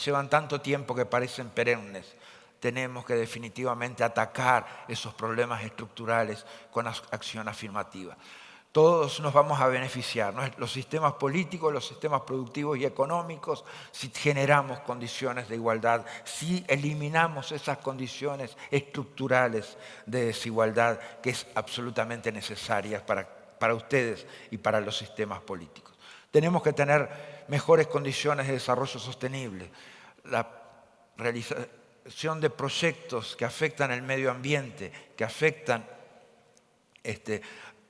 llevan tanto tiempo que parecen perennes. Tenemos que definitivamente atacar esos problemas estructurales con acción afirmativa. Todos nos vamos a beneficiar, ¿no? Los sistemas políticos, los sistemas productivos y económicos, si generamos condiciones de igualdad, si eliminamos esas condiciones estructurales de desigualdad que es absolutamente necesarias para ustedes y para los sistemas políticos. Tenemos que tener mejores condiciones de desarrollo sostenible. La realización de proyectos que afectan el medio ambiente, que afectan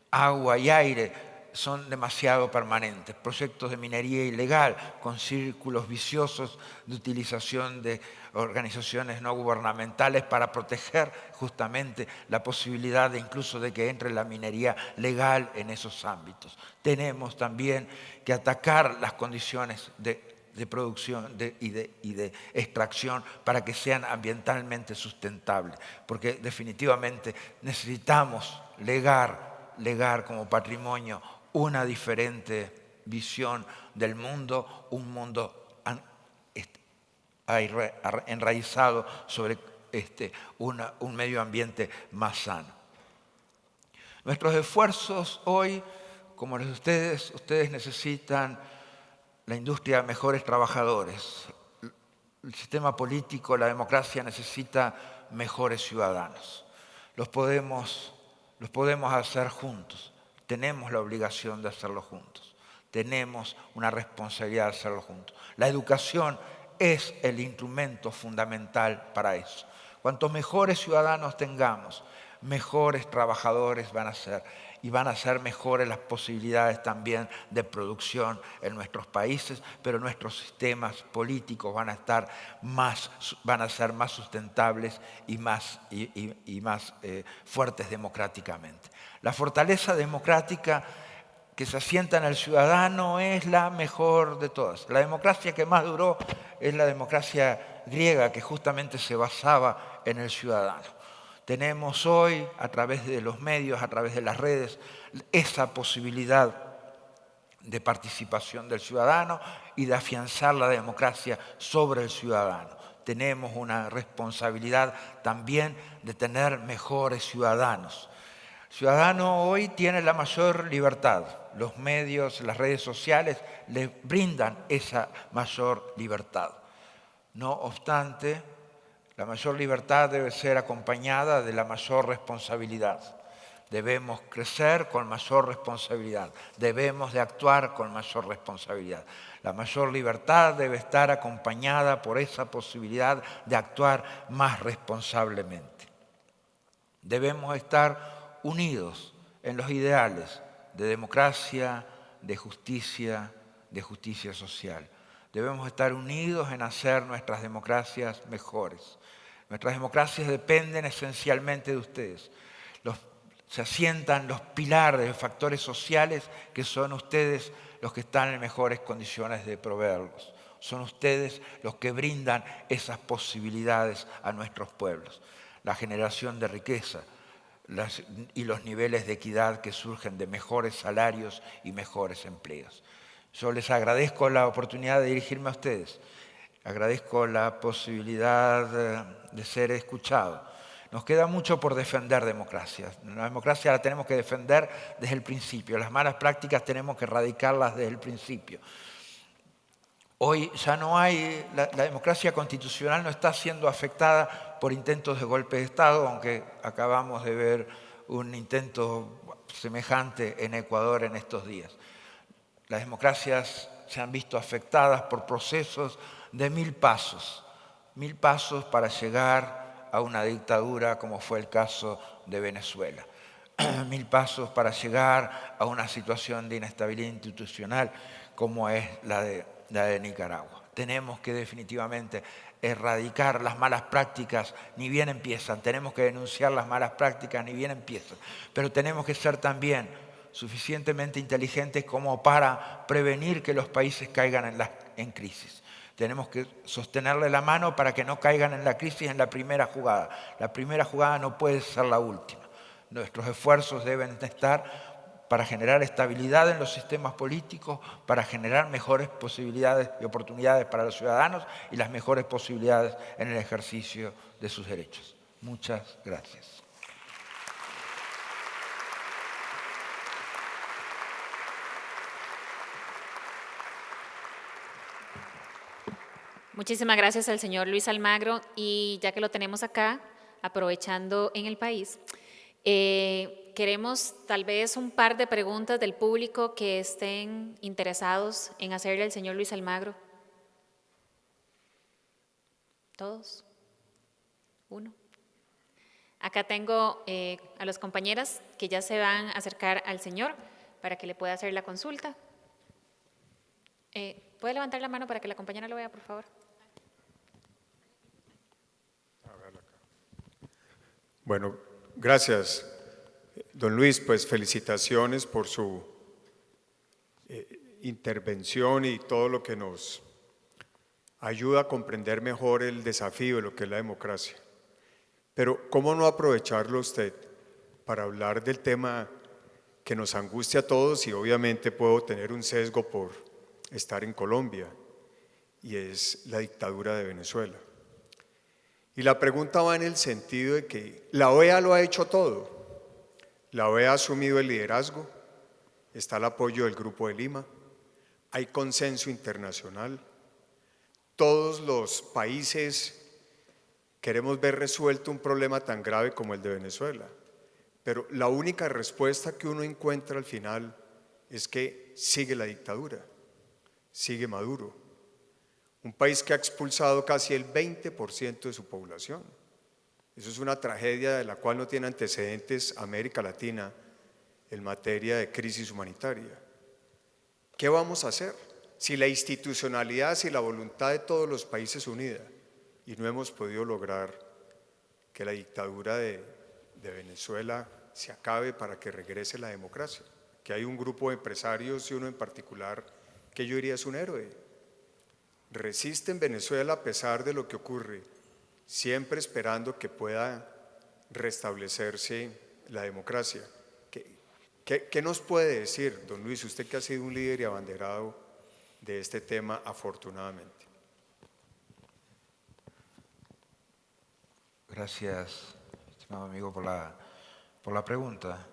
agua y aire, son demasiado permanentes. Proyectos de minería ilegal con círculos viciosos de utilización de organizaciones no gubernamentales para proteger justamente la posibilidad de incluso de que entre la minería legal en esos ámbitos. Tenemos también que atacar las condiciones de producción y de extracción para que sean ambientalmente sustentables, porque definitivamente necesitamos legar como patrimonio una diferente visión del mundo, un mundo enraizado sobre un medio ambiente más sano. Nuestros esfuerzos hoy, como los de ustedes necesitan la industria de mejores trabajadores. El sistema político, la democracia necesita mejores ciudadanos. Los podemos hacer juntos. Tenemos la obligación de hacerlo juntos. Tenemos una responsabilidad de hacerlo juntos. La educación es el instrumento fundamental para eso. Cuantos mejores ciudadanos tengamos, mejores trabajadores van a ser. y van a ser mejores las posibilidades también de producción en nuestros países, pero nuestros sistemas políticos van a ser más sustentables y más fuertes democráticamente. La fortaleza democrática que se asienta en el ciudadano es la mejor de todas. La democracia que más duró es la democracia griega, que justamente se basaba en el ciudadano. Tenemos hoy, a través de los medios, a través de las redes, esa posibilidad de participación del ciudadano y de afianzar la democracia sobre el ciudadano. Tenemos una responsabilidad también de tener mejores ciudadanos. El ciudadano hoy tiene la mayor libertad. Los medios, las redes sociales les brindan esa mayor libertad. No obstante, la mayor libertad debe ser acompañada de la mayor responsabilidad. Debemos crecer con mayor responsabilidad. Debemos de actuar con mayor responsabilidad. La mayor libertad debe estar acompañada por esa posibilidad de actuar más responsablemente. Debemos estar unidos en los ideales de democracia, de justicia social. Debemos estar unidos en hacer nuestras democracias mejores. Nuestras democracias dependen esencialmente de ustedes. Se asientan los pilares de factores sociales que son ustedes los que están en mejores condiciones de proveerlos. Son ustedes los que brindan esas posibilidades a nuestros pueblos. La generación de riqueza y los niveles de equidad que surgen de mejores salarios y mejores empleos. Yo les agradezco la oportunidad de dirigirme a ustedes. Agradezco la posibilidad de ser escuchado. Nos queda mucho por defender democracia. La democracia la tenemos que defender desde el principio. Las malas prácticas tenemos que erradicarlas desde el principio. Hoy ya no hay, la democracia constitucional no está siendo afectada por intentos de golpe de Estado, aunque acabamos de ver un intento semejante en Ecuador en estos días. Las democracias se han visto afectadas por procesos de 1000 pasos para llegar a una dictadura como fue el caso de Venezuela. 1000 pasos para llegar a una situación de inestabilidad institucional como es la de Nicaragua. Tenemos que definitivamente erradicar las malas prácticas, ni bien empiezan. Tenemos que denunciar las malas prácticas, ni bien empiezan. Pero tenemos que ser también suficientemente inteligentes como para prevenir que los países caigan en crisis. Tenemos que sostenerle la mano para que no caigan en la crisis en la primera jugada. La primera jugada no puede ser la última. Nuestros esfuerzos deben estar para generar estabilidad en los sistemas políticos, para generar mejores posibilidades y oportunidades para los ciudadanos y las mejores posibilidades en el ejercicio de sus derechos. Muchas gracias. Muchísimas gracias al señor Luis Almagro, y ya que lo tenemos acá, aprovechando en el país, queremos tal vez un par de preguntas del público que estén interesados en hacerle al señor Luis Almagro. ¿Todos? ¿Uno? Acá tengo a las compañeras que ya se van a acercar al señor para que le pueda hacer la consulta. ¿Puede levantar la mano para que la compañera lo vea, por favor? Bueno, gracias, don Luis. Pues felicitaciones por su intervención y todo lo que nos ayuda a comprender mejor el desafío de lo que es la democracia. Pero ¿cómo no aprovecharlo usted para hablar del tema que nos angustia a todos? Y obviamente puedo tener un sesgo por estar en Colombia, y es la dictadura de Venezuela. Y la pregunta va en el sentido de que la OEA lo ha hecho todo. La OEA ha asumido el liderazgo, está el apoyo del Grupo de Lima, hay consenso internacional. Todos los países queremos ver resuelto un problema tan grave como el de Venezuela, pero la única respuesta que uno encuentra al final es que sigue la dictadura, sigue Maduro. Un país que ha expulsado casi el 20% de su población. Eso es una tragedia de la cual no tiene antecedentes América Latina en materia de crisis humanitaria. ¿Qué vamos a hacer si la institucionalidad, si la voluntad de todos los países unida y no hemos podido lograr que la dictadura de Venezuela se acabe para que regrese la democracia? Que hay un grupo de empresarios y uno en particular que yo diría es un héroe. Resiste en Venezuela a pesar de lo que ocurre, siempre esperando que pueda restablecerse la democracia. ¿Qué nos puede decir, don Luis, usted que ha sido un líder y abanderado de este tema afortunadamente? Gracias, estimado amigo, por la pregunta.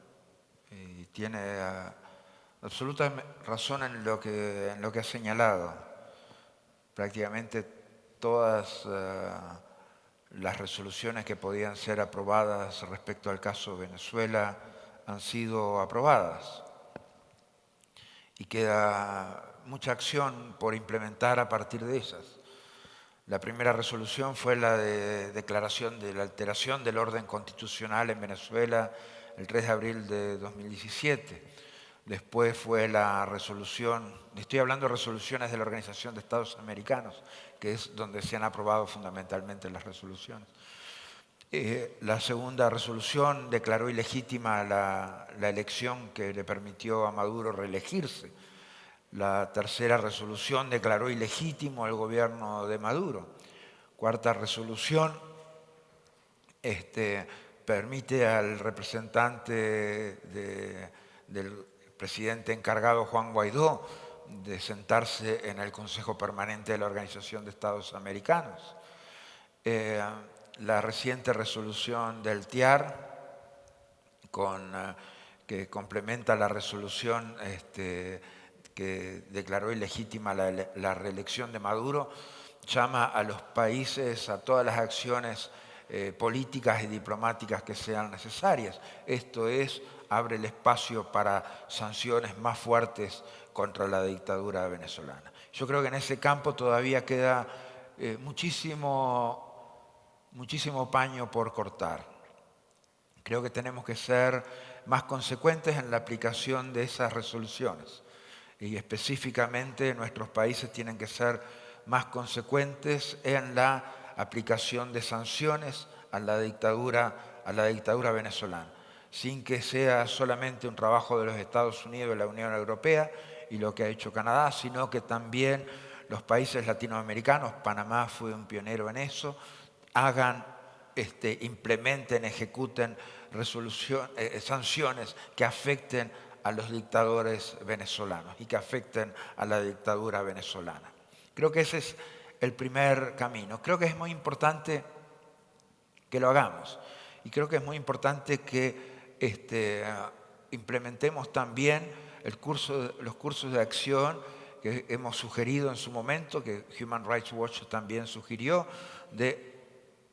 Y tiene absoluta razón en lo que ha señalado. Prácticamente todas las resoluciones que podían ser aprobadas respecto al caso Venezuela han sido aprobadas. Y queda mucha acción por implementar a partir de esas. La primera resolución fue la de declaración de la alteración del orden constitucional en Venezuela el 3 de abril de 2017. Después fue la resolución, estoy hablando de resoluciones de la Organización de Estados Americanos, que es donde se han aprobado fundamentalmente las resoluciones. La segunda resolución declaró ilegítima la elección que le permitió a Maduro reelegirse. La tercera resolución declaró ilegítimo el gobierno de Maduro. Cuarta resolución permite al representante del presidente encargado, Juan Guaidó, de sentarse en el Consejo Permanente de la Organización de Estados Americanos. La reciente resolución del TIAR, que complementa la resolución que declaró ilegítima la reelección de Maduro, llama a los países a todas las acciones políticas y diplomáticas que sean necesarias. Esto es, abre el espacio para sanciones más fuertes contra la dictadura venezolana. Yo creo que en ese campo todavía queda muchísimo paño por cortar. Creo que tenemos que ser más consecuentes en la aplicación de esas resoluciones. Y específicamente nuestros países tienen que ser más consecuentes en la aplicación de sanciones a la dictadura venezolana, sin que sea solamente un trabajo de los Estados Unidos y de la Unión Europea y lo que ha hecho Canadá, sino que también los países latinoamericanos, Panamá fue un pionero en eso, implementen, ejecuten sanciones que afecten a los dictadores venezolanos y que afecten a la dictadura venezolana. Creo que ese es el primer camino. Creo que es muy importante que lo hagamos y creo que es muy importante que implementemos también los cursos de acción que hemos sugerido en su momento, que Human Rights Watch también sugirió, de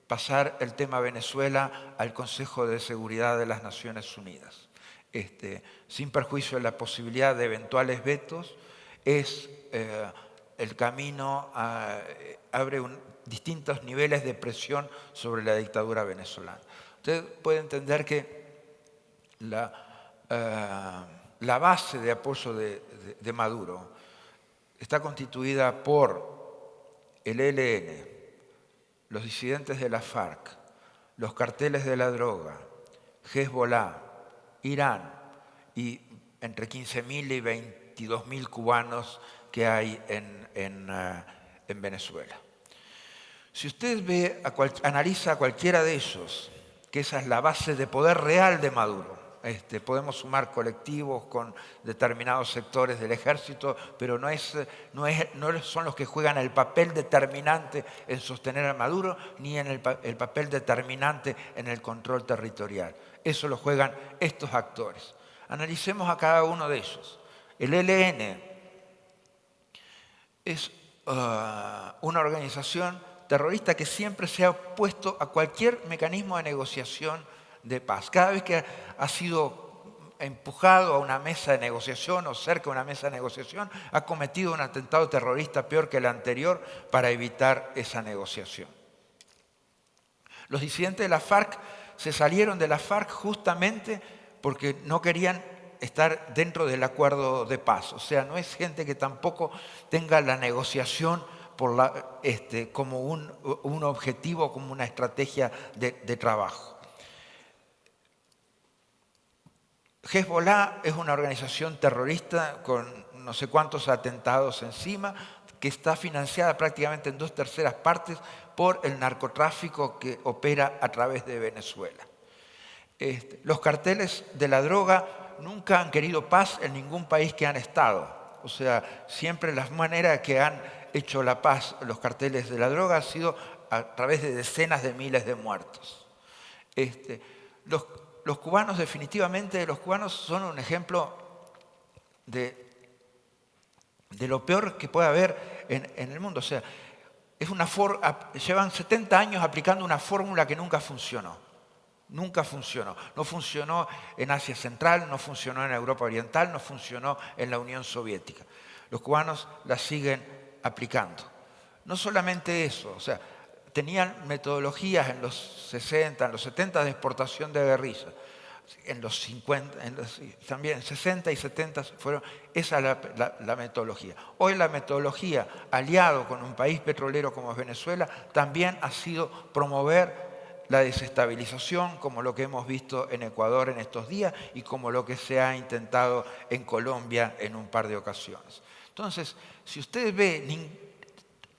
pasar el tema Venezuela al Consejo de Seguridad de las Naciones Unidas. Sin perjuicio de la posibilidad de eventuales vetos, es el camino, abre distintos niveles de presión sobre la dictadura venezolana. Usted puede entender que la base de apoyo de Maduro está constituida por el ELN, los disidentes de la FARC, los carteles de la droga, Hezbollah, Irán y entre 15.000 y 22.000 cubanos que hay en Venezuela. Si usted analiza cualquiera de ellos, que esa es la base de poder real de Maduro, podemos sumar colectivos con determinados sectores del ejército, pero no son los que juegan el papel determinante en sostener a Maduro, ni en el papel determinante en el control territorial. Eso lo juegan estos actores. Analicemos a cada uno de ellos. El ELN es una organización terrorista que siempre se ha opuesto a cualquier mecanismo de negociación de paz. Cada vez que ha sido empujado a una mesa de negociación o cerca de una mesa de negociación, ha cometido un atentado terrorista peor que el anterior para evitar esa negociación. Los disidentes de la FARC se salieron de la FARC justamente porque no querían estar dentro del acuerdo de paz. O sea, no es gente que tampoco tenga la negociación como un objetivo, como una estrategia de trabajo. Hezbollah es una organización terrorista con no sé cuántos atentados encima, que está financiada prácticamente en 2/3 partes por el narcotráfico que opera a través de Venezuela. Los carteles de la droga nunca han querido paz en ningún país que han estado. O sea, siempre la manera que han hecho la paz los carteles de la droga ha sido a través de decenas de miles de muertos. Los cubanos, definitivamente, los cubanos son un ejemplo de lo peor que puede haber en el mundo. O sea, llevan 70 años aplicando una fórmula que nunca funcionó. Nunca funcionó. No funcionó en Asia Central, no funcionó en Europa Oriental, no funcionó en la Unión Soviética. Los cubanos la siguen aplicando. No solamente eso, o sea, tenían metodologías en los 60, en los 70 de exportación de guerrillas. En los 50, también 60 y 70 fueron esa la metodología. Hoy la metodología, aliado con un país petrolero como es Venezuela, también ha sido promover la desestabilización, como lo que hemos visto en Ecuador en estos días y como lo que se ha intentado en Colombia en un par de ocasiones. Entonces, si ustedes ven,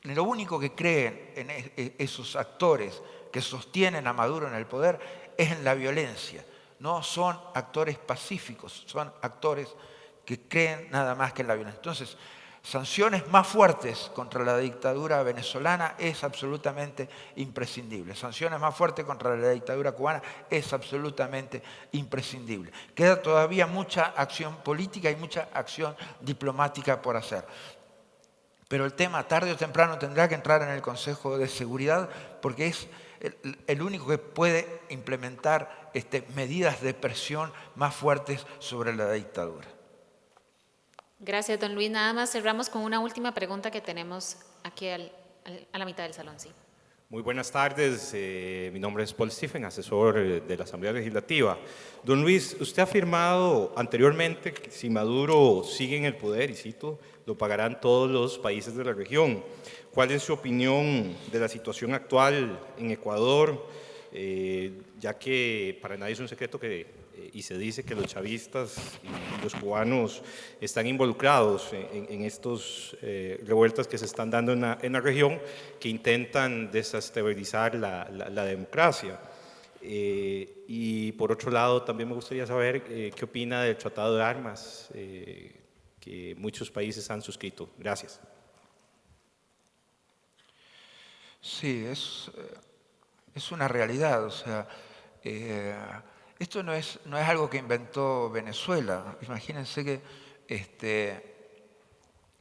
lo único que creen en esos actores que sostienen a Maduro en el poder es en la violencia. No son actores pacíficos, son actores que creen nada más que en la violencia. Entonces, sanciones más fuertes contra la dictadura venezolana es absolutamente imprescindible. Sanciones más fuertes contra la dictadura cubana es absolutamente imprescindible. Queda todavía mucha acción política y mucha acción diplomática por hacer. Pero el tema tarde o temprano tendrá que entrar en el Consejo de Seguridad porque es el único que puede implementar medidas de presión más fuertes sobre la dictadura. Gracias, don Luis. Nada más cerramos con una última pregunta que tenemos aquí a la mitad del salón. Sí. Muy buenas tardes, mi nombre es Paul Stephen, asesor de la Asamblea Legislativa. Don Luis, usted ha afirmado anteriormente que si Maduro sigue en el poder, y cito, lo pagarán todos los países de la región. ¿Cuál es su opinión de la situación actual en Ecuador? Ya que para nadie es un secreto y se dice que los chavistas y los cubanos están involucrados en estos revueltas que se están dando en la región que intentan desestabilizar la democracia. Y por otro lado, también me gustaría saber qué opina del Tratado de Armas que muchos países han suscrito. Gracias. Sí, es una realidad. O sea, esto no es algo que inventó Venezuela. Imagínense que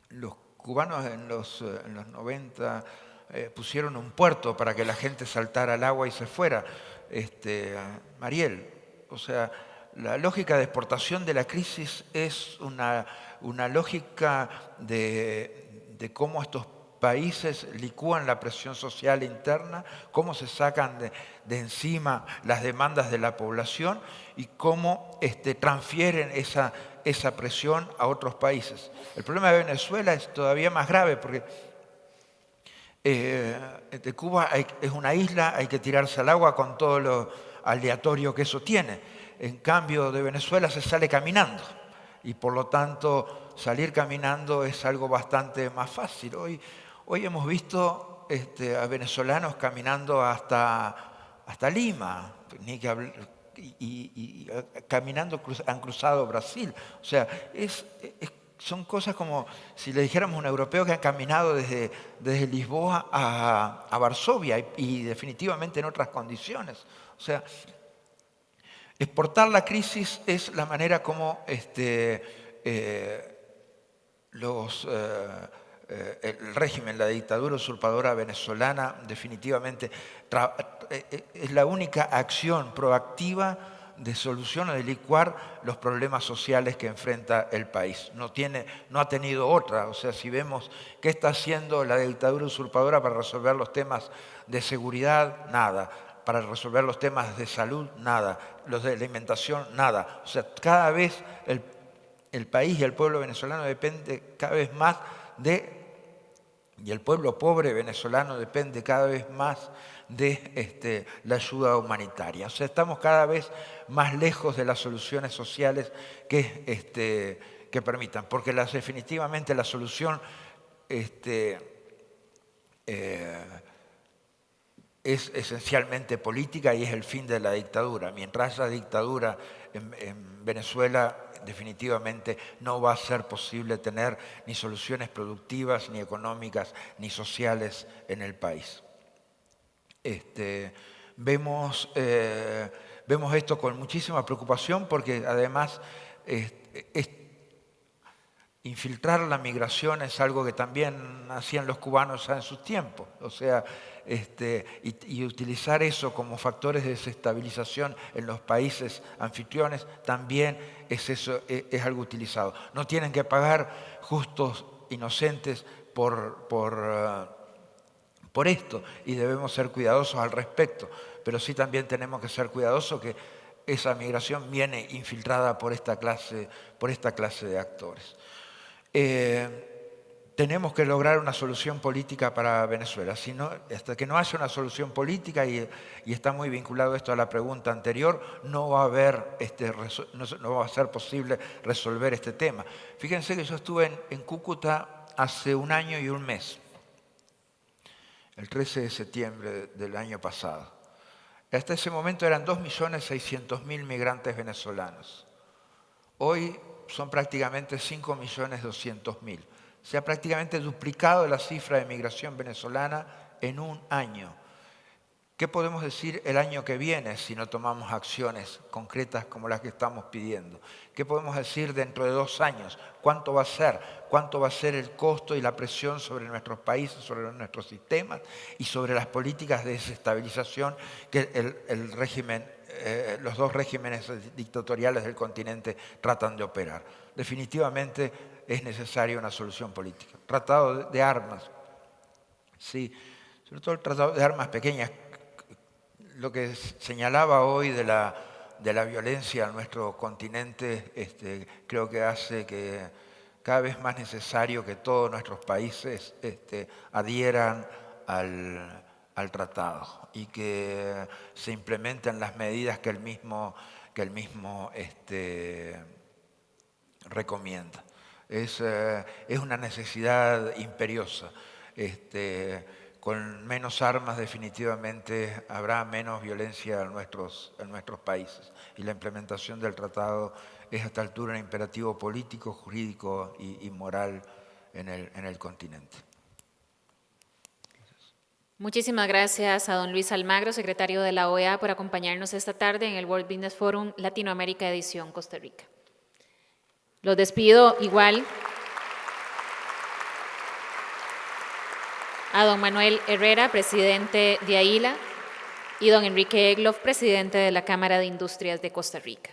los cubanos en los 90 pusieron un puerto para que la gente saltara al agua y se fuera. Mariel, o sea, la lógica de exportación de la crisis es una lógica de cómo estos países licúan la presión social interna, cómo se sacan de encima las demandas de la población y cómo transfieren esa presión a otros países. El problema de Venezuela es todavía más grave porque Cuba es una isla, hay que tirarse al agua con todo lo aleatorio que eso tiene. En cambio, de Venezuela se sale caminando y por lo tanto salir caminando es algo bastante más fácil. Hoy hemos visto a venezolanos caminando hasta Lima, y caminando han cruzado Brasil. O sea, son cosas como si le dijéramos a un europeo que han caminado desde Lisboa a Varsovia y definitivamente en otras condiciones. O sea, exportar la crisis es la manera como el régimen, la dictadura usurpadora venezolana definitivamente es la única acción proactiva de solución o de licuar los problemas sociales que enfrenta el país. No ha tenido otra. O sea, si vemos qué está haciendo la dictadura usurpadora para resolver los temas de seguridad, nada. para resolver los temas de salud, nada. Los de alimentación, nada. O sea, cada vez el país y el pueblo venezolano depende cada vez más y el pueblo pobre venezolano depende cada vez más de la ayuda humanitaria. O sea, estamos cada vez más lejos de las soluciones sociales que permitan, porque definitivamente la solución es esencialmente política y es el fin de la dictadura. Mientras haya dictadura en Venezuela, definitivamente no va a ser posible tener ni soluciones productivas, ni económicas, ni sociales en el país. Vemos esto con muchísima preocupación porque además infiltrar la migración es algo que también hacían los cubanos en sus tiempos. O sea, y utilizar eso como factores de desestabilización en los países anfitriones también es algo utilizado. No tienen que pagar justos inocentes por esto y debemos ser cuidadosos al respecto, pero sí también tenemos que ser cuidadosos que esa migración viene infiltrada por esta clase de actores. Tenemos que lograr una solución política para Venezuela. Hasta que no haya una solución política, y está muy vinculado esto a la pregunta anterior, no va a ser posible resolver este tema. Fíjense que yo estuve en Cúcuta hace 1 año y 1 mes, el 13 de septiembre del año pasado. Hasta ese momento eran 2.600.000 migrantes venezolanos. Hoy son prácticamente 5.200.000. Se ha prácticamente duplicado la cifra de migración venezolana en 1 año. ¿Qué podemos decir el año que viene si no tomamos acciones concretas como las que estamos pidiendo? ¿Qué podemos decir dentro de 2 años? ¿Cuánto va a ser? ¿Cuánto va a ser el costo y la presión sobre nuestros países, sobre nuestros sistemas y sobre las políticas de desestabilización que los 2 regímenes dictatoriales del continente tratan de operar? Definitivamente es necesaria una solución política. Tratado de armas, sí, sobre todo el tratado de armas pequeñas. Lo que señalaba hoy de la violencia en nuestro continente, creo que hace que cada vez más necesario que todos nuestros países adhieran al tratado y que se implementen las medidas que el mismo recomienda. Es una necesidad imperiosa. Con menos armas definitivamente habrá menos violencia en nuestros países. Y la implementación del tratado es a esta altura un imperativo político, jurídico y moral en el continente. Muchísimas gracias a don Luis Almagro, secretario de la OEA, por acompañarnos esta tarde en el World Business Forum Latinoamérica edición Costa Rica. Los despido igual a don Manuel Herrera, presidente de AILA, y don Enrique Egloff, presidente de la Cámara de Industrias de Costa Rica.